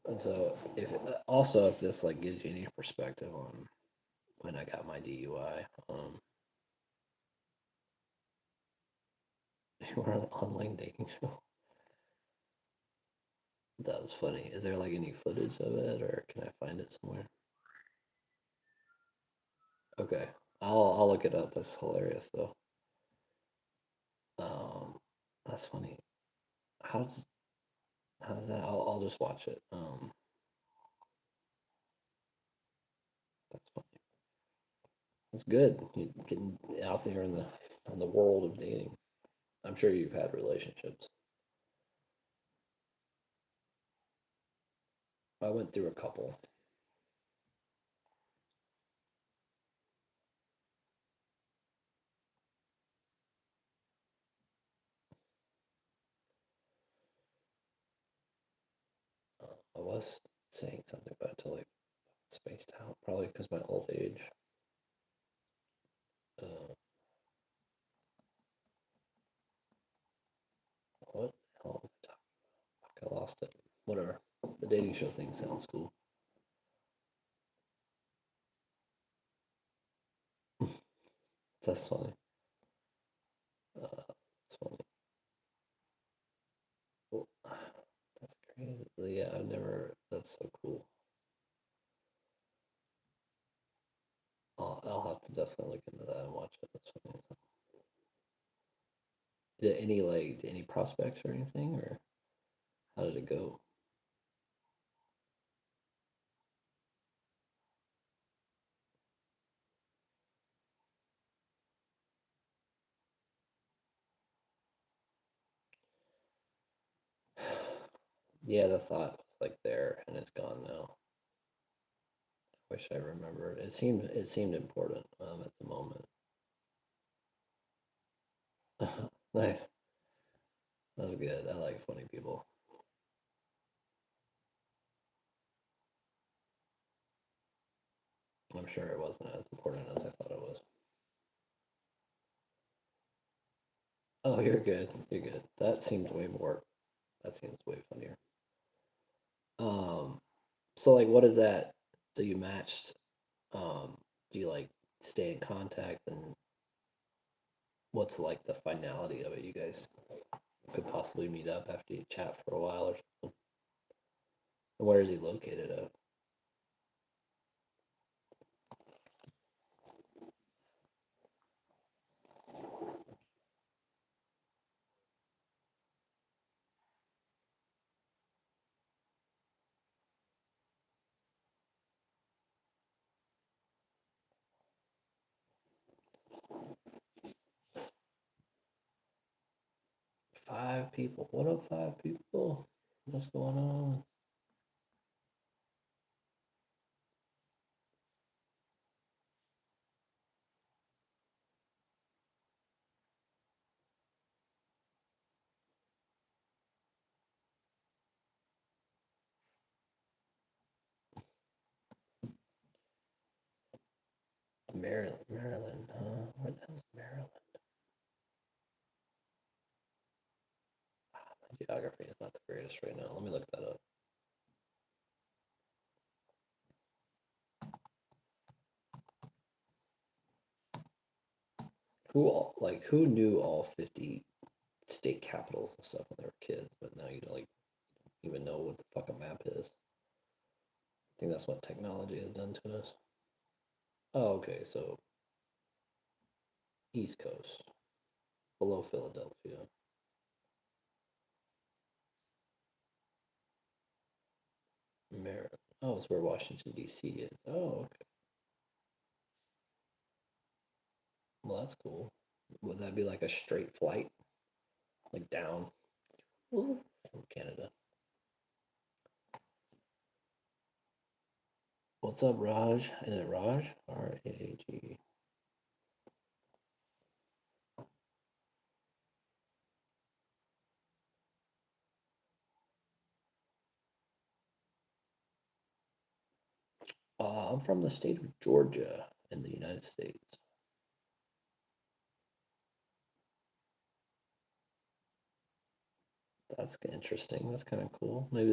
And so, if also if this like gives you any perspective on when I got my DUI, you were on an online dating show. That was funny. Is there like any footage of it, or can I find it somewhere? Okay, I'll look it up. That's hilarious though. Um, that's funny. How's how's that? I'll just watch it. That's funny. It's good. You getting out there in the world of dating. I'm sure you've had relationships. I went through a couple. I was saying something, but I totally spaced out. Probably because my old age. Uh, what the hell was I talking about? I lost it. Whatever. The dating show thing sounds cool. That's funny. That's funny. Well, that's crazy. Yeah, I've never. That's so cool. I'll have to definitely look into that and watch it. That's funny. Did any prospects or anything, or how did it go? Yeah, the thought was like there and it's gone now. Wish I remembered. It seemed important at the moment. Nice. That's good. I like funny people. I'm sure it wasn't as important as I thought it was. Oh, you're good. You're good. That seems way more. That seems way funnier. Um, so like, what is that? So you matched. Do you like stay in contact, and what's like the finality of it? You guys could possibly meet up after you chat for a while or something. And where is he located at? 5 people. What up, 5 people? What's going on? Maryland, Maryland, huh? Where the hell's Maryland? My geography is not the greatest right now. Let me look that up. who knew all 50 state capitals and stuff when they were kids, but now you don't like even know what the fuck a map is. I think that's what technology has done to us. Oh, okay, so East Coast, below Philadelphia. Maryland. Oh, it's where Washington D.C. is. Oh, okay. Well, that's cool. Would that be like a straight flight, like down from Canada? What's up, Raj? Is it Raj? R-A-G. I'm from the state of Georgia in the United States. That's interesting. That's kind of cool. Maybe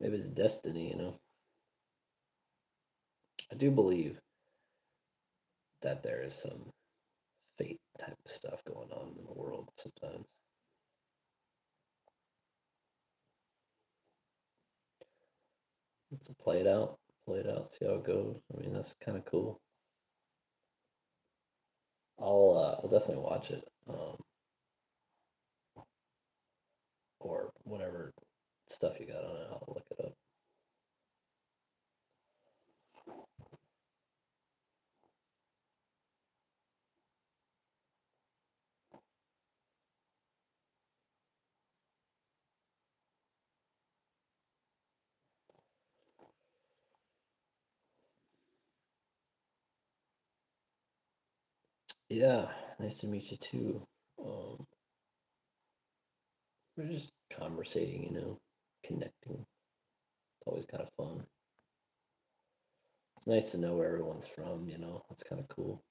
it's destiny, you know. I do believe that there is some fate type of stuff going on in the world sometimes. Let's play it out, see how it goes. I mean, that's kind of cool. I'll definitely watch it, or whatever stuff you got on it. I'll look it up. Yeah, nice to meet you too. Um, we're just conversating, you know, connecting. It's always kind of fun. It's nice to know where everyone's from, you know. It's kind of cool.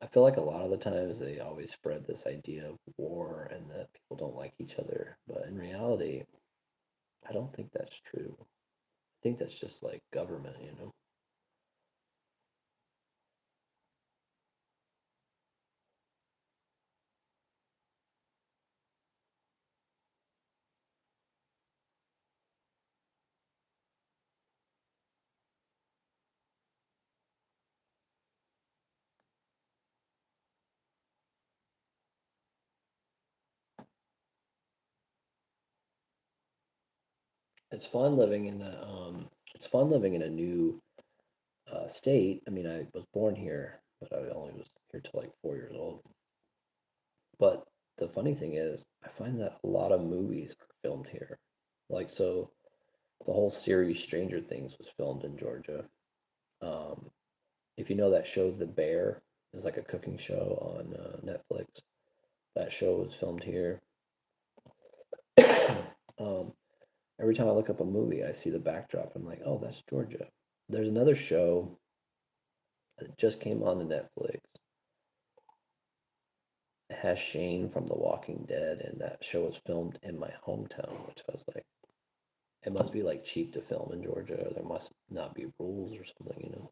I feel like a lot of the times they always spread this idea of war and that people don't like each other, but in reality, I don't think that's true. I think that's just like government, you know. It's fun living in a it's fun living in a new state. I mean, I was born here, but I only was here till like 4 years old. But the funny thing is, I find that a lot of movies are filmed here. Like, so the whole series Stranger Things was filmed in Georgia. Um, if you know that show, The Bear, is like a cooking show on Netflix. That show was filmed here. um, every time I look up a movie, I see the backdrop. I'm like, oh, that's Georgia. There's another show that just came on to Netflix. It has Shane from The Walking Dead, and that show was filmed in my hometown, which I was like, it must be like cheap to film in Georgia, or there must not be rules or something, you know.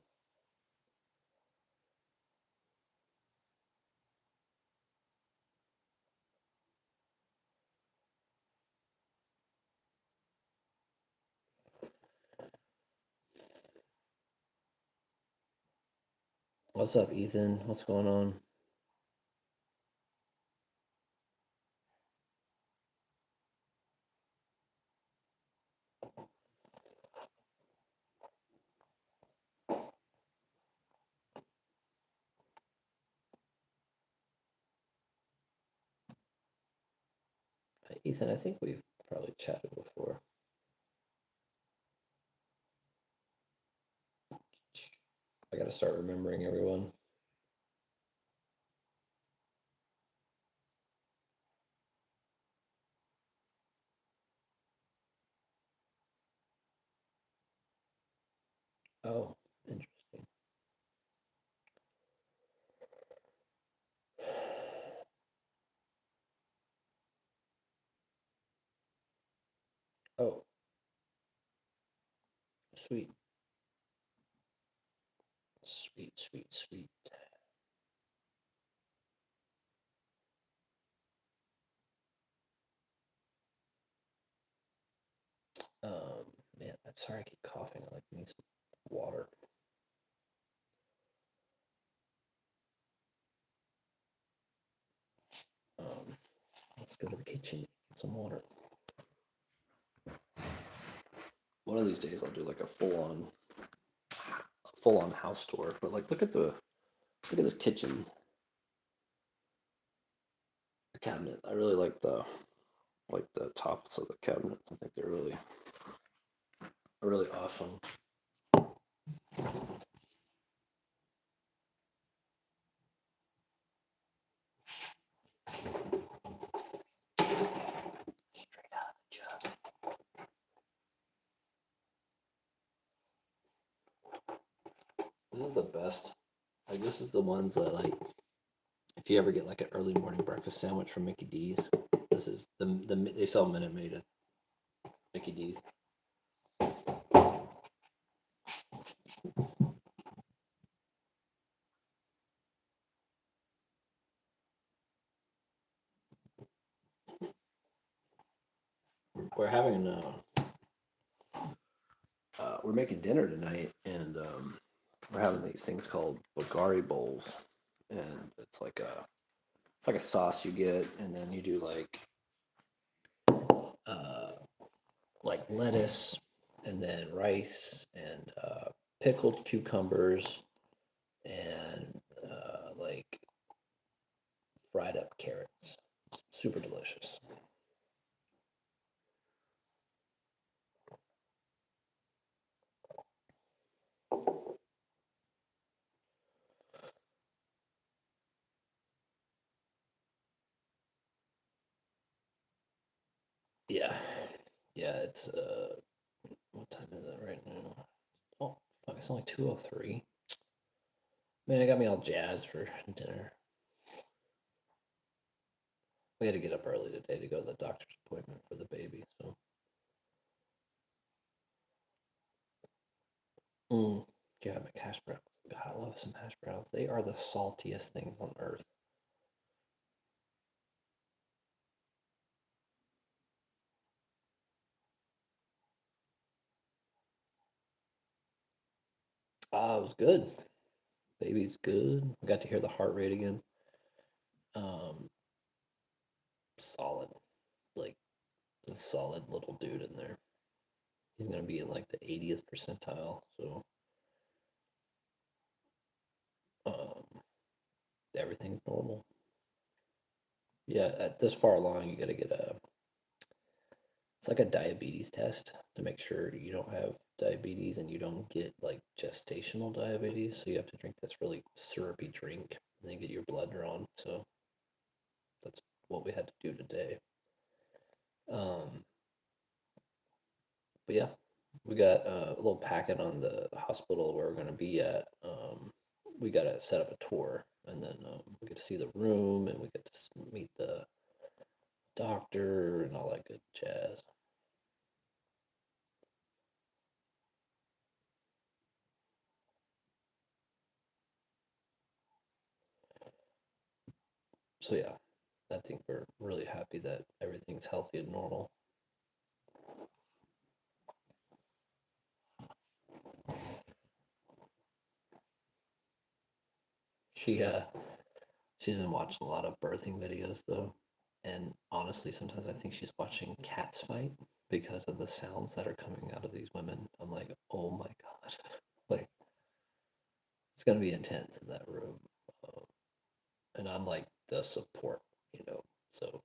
What's up, Ethan? What's going on? Ethan, I think we've probably chatted before. I got to start remembering everyone. Oh, interesting. Oh, sweet. Sweet, sweet, sweet. Um, Man, I'm sorry I keep coughing. I like need some water. Um, let's go to the kitchen and get some water. One of these days I'll do like a full on house tour. But like look at this kitchen cabinet. I really like the tops of the cabinets. I think they're really awesome. Straight out of the jug. This is the best. Like this is the ones that like if you ever get like an early morning breakfast sandwich from Mickey D's, this is the they sell Minute Maid at Mickey D's. We're having we're making dinner tonight, and we're having these things called Bulgari bowls, and it's like a sauce you get, and then you do uh, like lettuce, and then rice, and pickled cucumbers, and like fried up carrots. Super delicious. Yeah, yeah. It's what time is it right now? Oh, fuck! It's only 2:03. Man, it got me all jazzed for dinner. We had to get up early today to go to the doctor's appointment for the baby. So, yeah, make hash browns. God, I love some hash browns. They are the saltiest things on earth. Ah, it was good. Baby's good. I got to hear the heart rate again. Um, Solid. Like a solid little dude in there. He's gonna be in like the 80th percentile. So, um, everything's normal. Yeah, at this far along, you got to get a. It's like a diabetes test to make sure you don't have diabetes and you don't get like gestational diabetes. So you have to drink this really syrupy drink and then get your blood drawn. So that's what we had to do today. Um, but yeah, we got a little packet on the hospital where we're going to be at. We got to set up a tour, and then we get to see the room, and we get to meet the doctor and all that good jazz. So yeah, I think we're really happy that everything's healthy and normal. She she's been watching a lot of birthing videos though, and honestly, sometimes I think she's watching cats fight because of the sounds that are coming out of these women. I'm like, oh my god, like it's gonna be intense in that room, uh, and I'm like the support, you know. So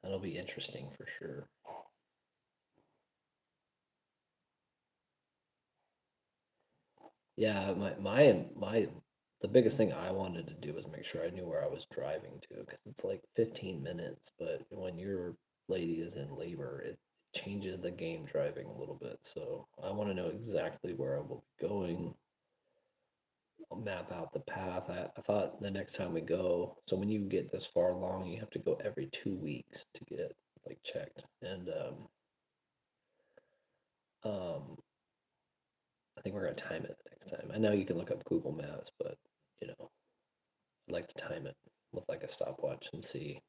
that'll be interesting for sure. Yeah, my the biggest thing I wanted to do was make sure I knew where I was driving to because it's like 15 minutes, but when your lady is in labor, it changes the game driving a little bit. So I want to know exactly where I will be going. I'll map out the path. I thought the next time we go, so when you get this far along, you have to go every 2 weeks to get like checked. And Um, I think we're gonna time it the next time. I know you can look up Google Maps, but I'd like to time it with like a stopwatch and see,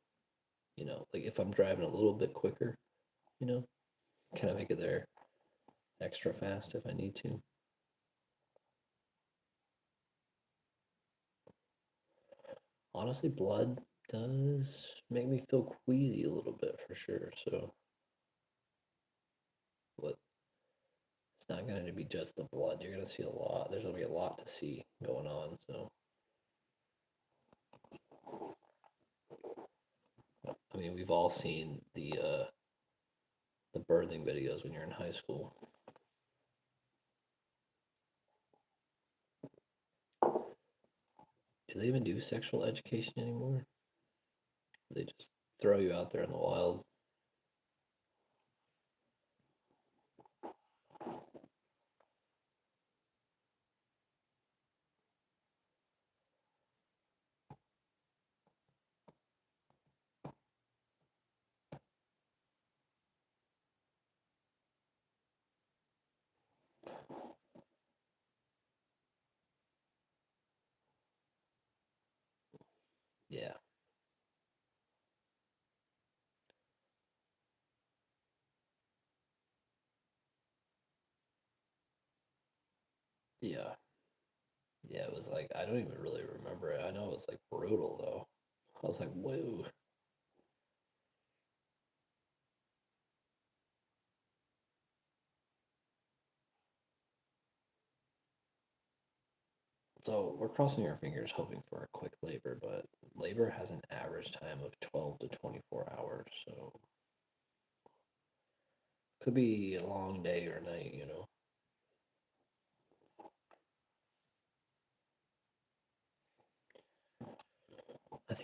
like if I'm driving a little bit quicker, you know, can I make it there extra fast if I need to? Honestly, blood does make me feel queasy a little bit for sure. So, what it's not going to be just the blood. You're going to see a lot. There's going to be a lot to see going on. So, I mean, we've all seen the birthing videos when you're in high school. Do they even do sexual education anymore? They just throw you out there in the wild. Yeah, yeah, yeah. It was like I don't even really remember it. I know it was like brutal though. I was like, whoa. So we're crossing our fingers hoping for a quick labor, but labor has an average time of 12 to 24 hours. So could be a long day or night.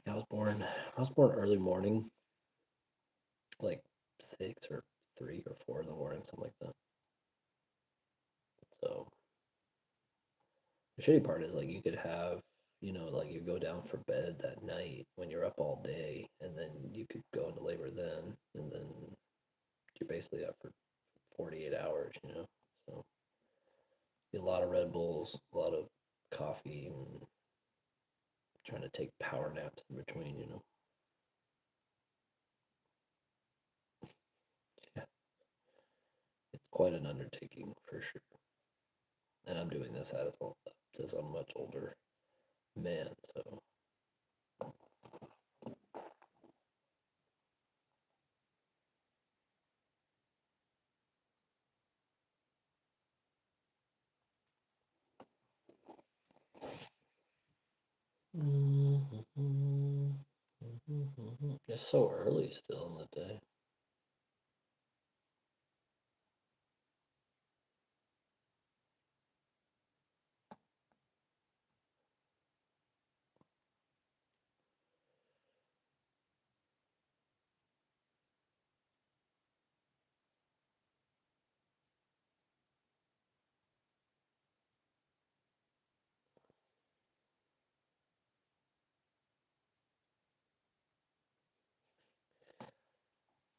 I was born early morning, like 6 or 3 or 4 in the morning, something like that. So the shitty part is like you could have, like you go down for bed that night when you're up all day, and then you could go into labor then, and then you're basically up for 48 hours. So a lot of Red Bulls, a lot of coffee, and trying to take power naps in between. Yeah, it's quite an undertaking for sure. And I'm doing this as a much older man, so. It's so early still in the day.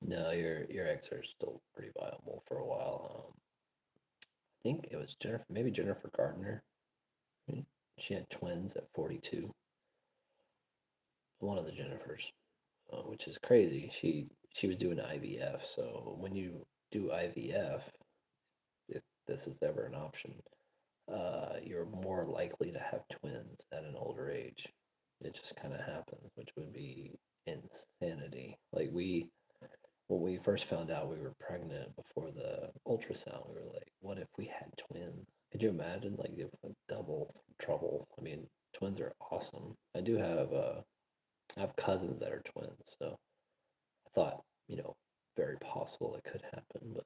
No, your eggs are still pretty viable for a while. I think it was Jennifer, maybe Jennifer Gardner. Right? She had twins at 42. One of the Jennifers, which is crazy. She was doing IVF, so when you do IVF, if this is ever an option, you're more likely to have twins at an older age. It just kind of happens, which would be insanity. Like when we first found out we were pregnant before the ultrasound, we were like, what if we had twins? Could you imagine like if a double trouble? I mean, twins are awesome. I have cousins that are twins, so I thought, very possible it could happen, but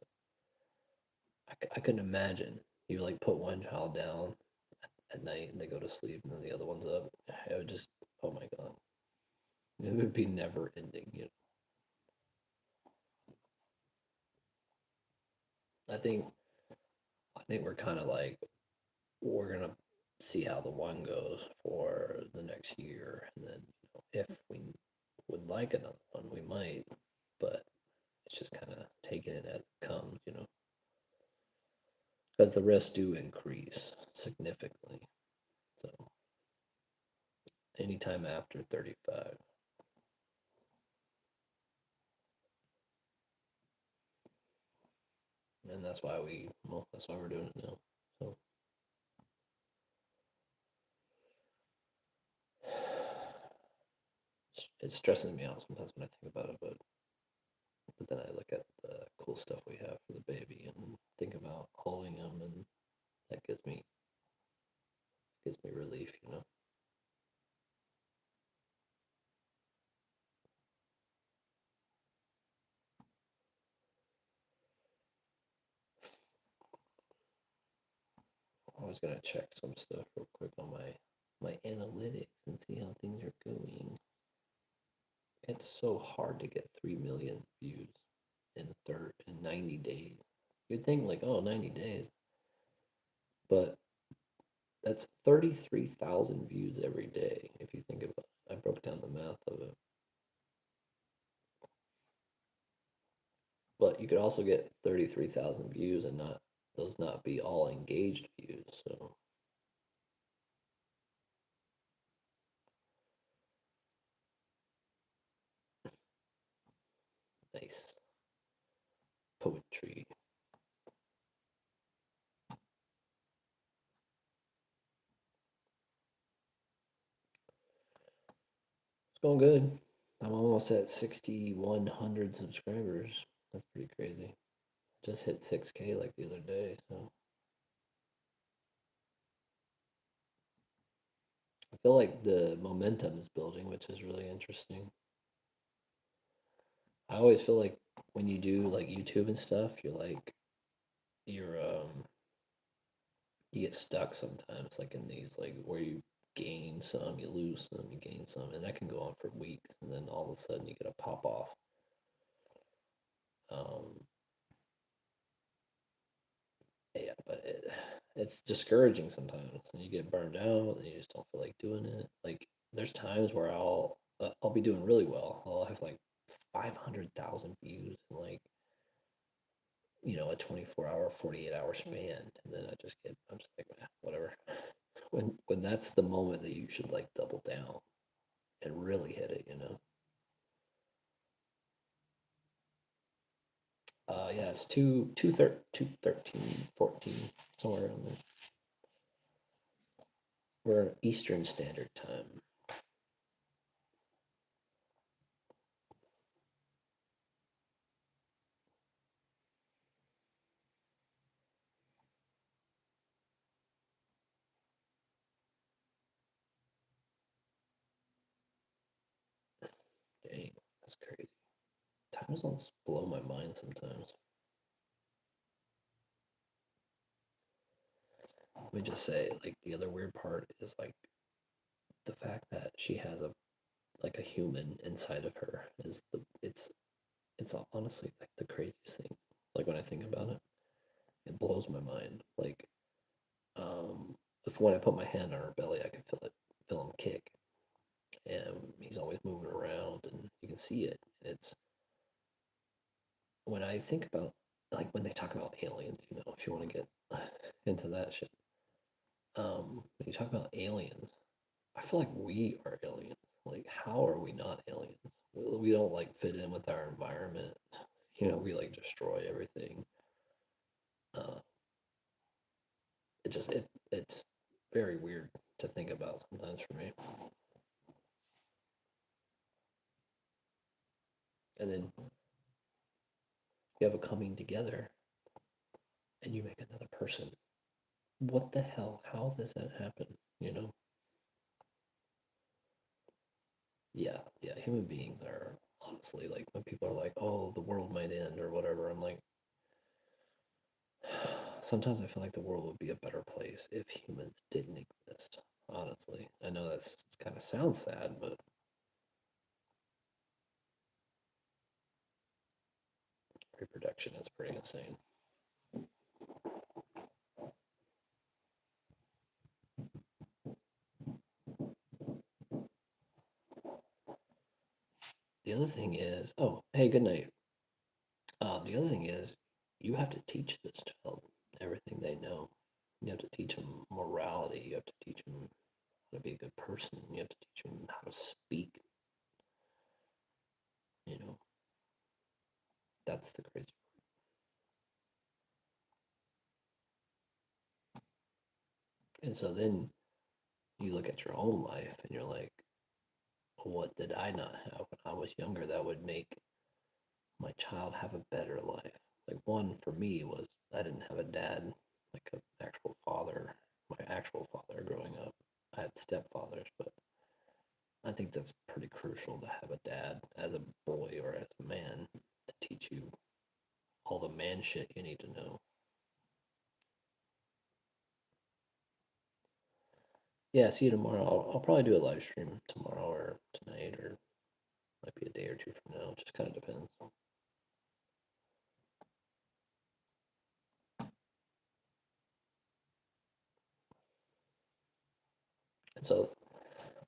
I couldn't imagine. You like put one child down at night and they go to sleep and then the other one's up. It would just, oh my God, it would be never ending. I think I think we're kind of like we're gonna see how the one goes for the next year, and then if we would like another one, we might, but it's just kind of taking it as it comes. because the risks do increase significantly. So anytime after 35. And that's why we're doing it now. So it stresses me out sometimes when I think about it, but then I look at the cool stuff we have for the baby and think about holding him, and that gives me relief, you know. I was gonna check some stuff real quick on my analytics and see how things are going. It's so hard to get 3 million views in 90 days. You'd think like, oh, 90 days, but that's 33,000 views every day if you think about it. I broke down the math of it. But you could also get 33,000 views and not those not be all engaged views. So nice poetry. It's going good. I'm almost at 6,100 subscribers. That's pretty crazy. Just hit 6K like the other day. So I feel like the momentum is building, which is really interesting. I always feel like when you do like YouTube and stuff, you're you get stuck sometimes, like in these like where you gain some, you lose some, you gain some, and that can go on for weeks, and then all of a sudden you get a pop off. Um, yeah, but it's discouraging sometimes, and you get burned out, and you just don't feel like doing it. Like there's times where I'll be doing really well. I'll have like 500,000 views in like a 24-hour, 48-hour span, and then I'm just like, whatever. When that's the moment that you should like double down and really hit it, you know. Yeah, it's 213, 14, somewhere around there. We're Eastern Standard Time. Dang, that's crazy. Time zones blow my mind sometimes. Let me just say, like the other weird part is like the fact that she has a human inside of her is it's honestly like the craziest thing. Like when I think about it, it blows my mind. Like if when I put my hand on her belly, I can feel him kick, and he's always moving around, and you can see it. And it's when I think about like when they talk about aliens, if you want to get into that shit, when you talk about aliens, I feel like we are aliens. Like, how are we not aliens? We don't like fit in with our environment. We like destroy everything. Uh, it's very weird to think about sometimes for me. And then you have a coming together, and you make another person. What the hell? How does that happen? You know? Yeah, yeah. Human beings are honestly like when people are like, "Oh, the world might end" or whatever. I'm like, sometimes I feel like the world would be a better place if humans didn't exist. Honestly, I know that's kind of sounds sad, but reproduction is pretty insane. The other thing is, oh, hey, good night. The other thing is, you have to teach this child everything they know. You have to teach them morality. You have to teach them how to be a good person. You have to teach them how to speak. You know, that's the crazy. And so then you look at your own life and you're like, what did I not have when I was younger that would make my child have a better life? Like, one for me was I didn't have a dad, like an actual father, my actual father growing up. I had stepfathers, but I think that's pretty crucial to have a dad as a boy or as a man to teach you all the man shit you need to know. Yeah, see you tomorrow. I'll probably do a live stream tomorrow or tonight or might be a day or two from now. It just kind of depends. And so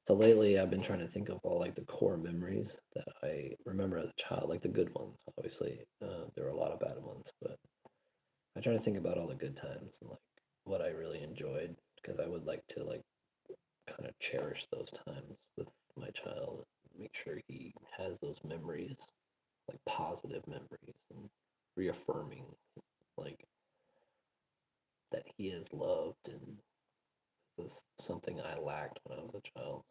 lately I've been trying to think of all like the core memories that I remember as a child, like the good ones. Obviously, there were a lot of bad ones, but I try to think about all the good times and like what I really enjoyed because I would like to like kind of cherish those times with my child, make sure he has those memories, like positive memories, and reaffirming like that he is loved and this is something I lacked when I was a child.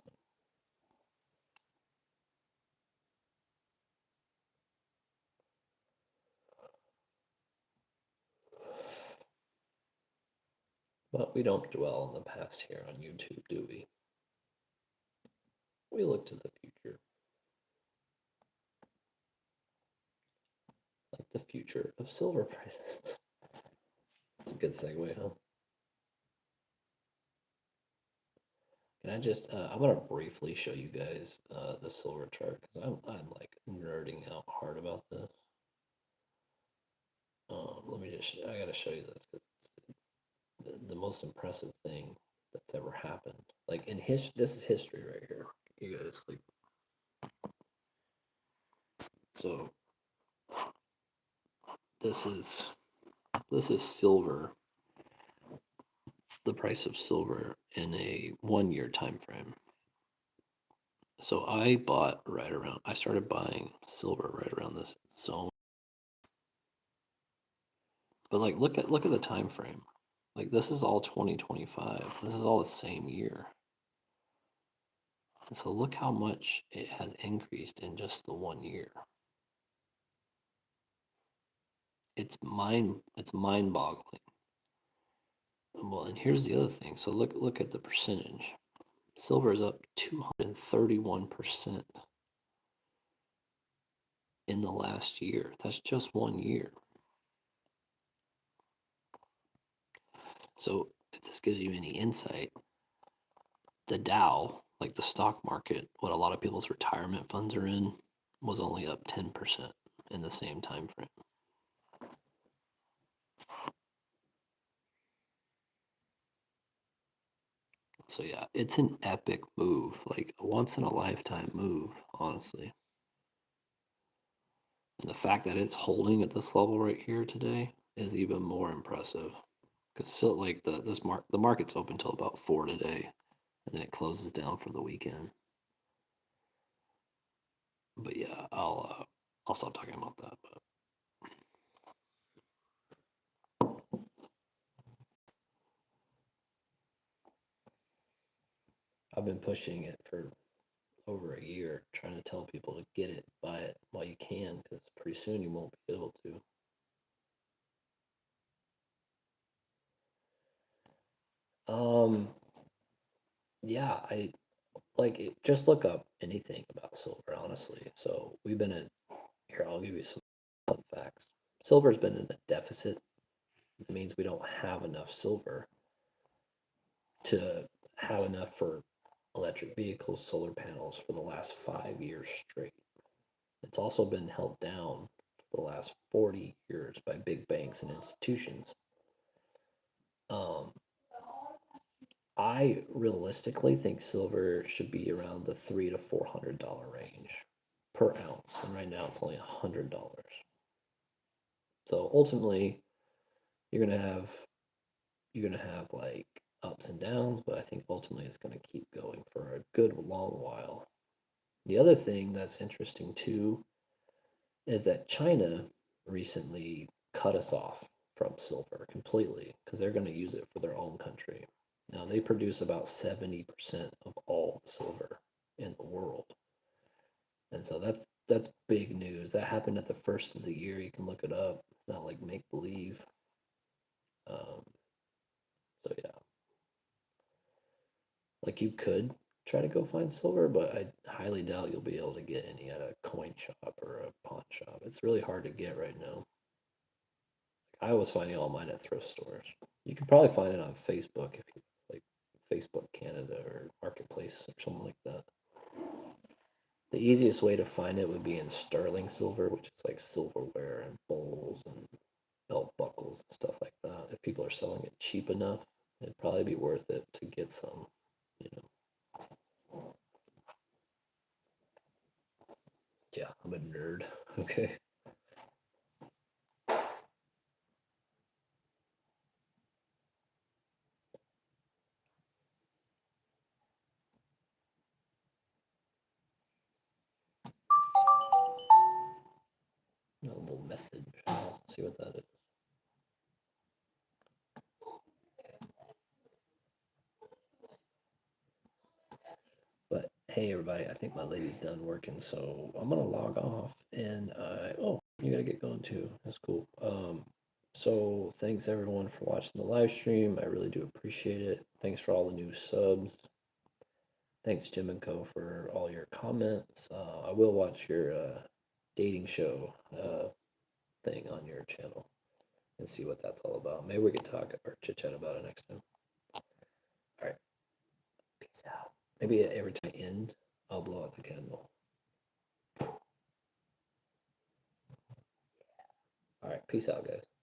But we don't dwell on the past here on YouTube, do we? We look to the future, like the future of silver prices. That's a good segue, huh? Can I just, I'm gonna briefly show you guys the silver chart because I'm like nerding out hard about this. Let me just, I gotta show you this because it's the most impressive thing that's ever happened. Like in this is history right here. You guys, like, so this is this is silver, the price of silver in a 1 year time frame. So I started buying silver right around this zone. But like look at the time frame. Like this is all 2025. This is all the same year. And so look how much it has increased in just the 1 year. It's mind boggling. Well, and here's the other thing. So look at the percentage. Silver is up 231% in the last year. That's just 1 year. So if this gives you any insight, the Dow, like the stock market, what a lot of people's retirement funds are in, was only up 10% in the same time frame. So yeah, it's an epic move, like a once in a lifetime move, honestly. And the fact that it's holding at this level right here today is even more impressive. Because still, like the market's open till about 4 today, and then it closes down for the weekend. But yeah, I'll stop talking about that. But I've been pushing it for over a year, trying to tell people to get it, buy it while you can, because pretty soon you won't be able to. Um, yeah, I like it, just look up anything about silver, honestly. So we've been in here. I'll give you some fun facts. Silver's been in a deficit. It means we don't have enough silver to have enough for electric vehicles, solar panels for the last 5 years straight. It's also been held down for the last 40 years by big banks and institutions. Um, I realistically think silver should be around the $300 to $400 range per ounce, and right now it's only $100. So ultimately, you're gonna have you're gonna have like ups and downs, but I think ultimately it's gonna keep going for a good long while. The other thing that's interesting too is that China recently cut us off from silver completely because they're going to use it for their own country. Now, they produce about 70% of all the silver in the world. And so that's big news. That happened at the first of the year. You can look it up. It's not like make believe. Um, so yeah, like you could try to go find silver, but I highly doubt you'll be able to get any at a coin shop or a pawn shop. It's really hard to get right now. I was finding all mine at thrift stores. You could probably find it on Facebook if you like Facebook Canada or Marketplace or something like that. The easiest way to find it would be in sterling silver, which is like silverware and bowls and belt buckles and stuff like that. If people are selling it cheap enough, it'd probably be worth it to get some, you know. Yeah, I'm a nerd. Okay. A little message. I'll see what that is. But hey, everybody, I think my lady's done working, so I'm gonna log off. And oh, you gotta get going too. That's cool. So thanks everyone for watching the live stream. I really do appreciate it. Thanks for all the new subs. Thanks Jim and Co for all your comments. I will watch your dating show thing on your channel and see what that's all about. Maybe we can talk or chit chat about it next time. All right, peace out. Maybe every time I end, I'll blow out the candle. All right, peace out, guys.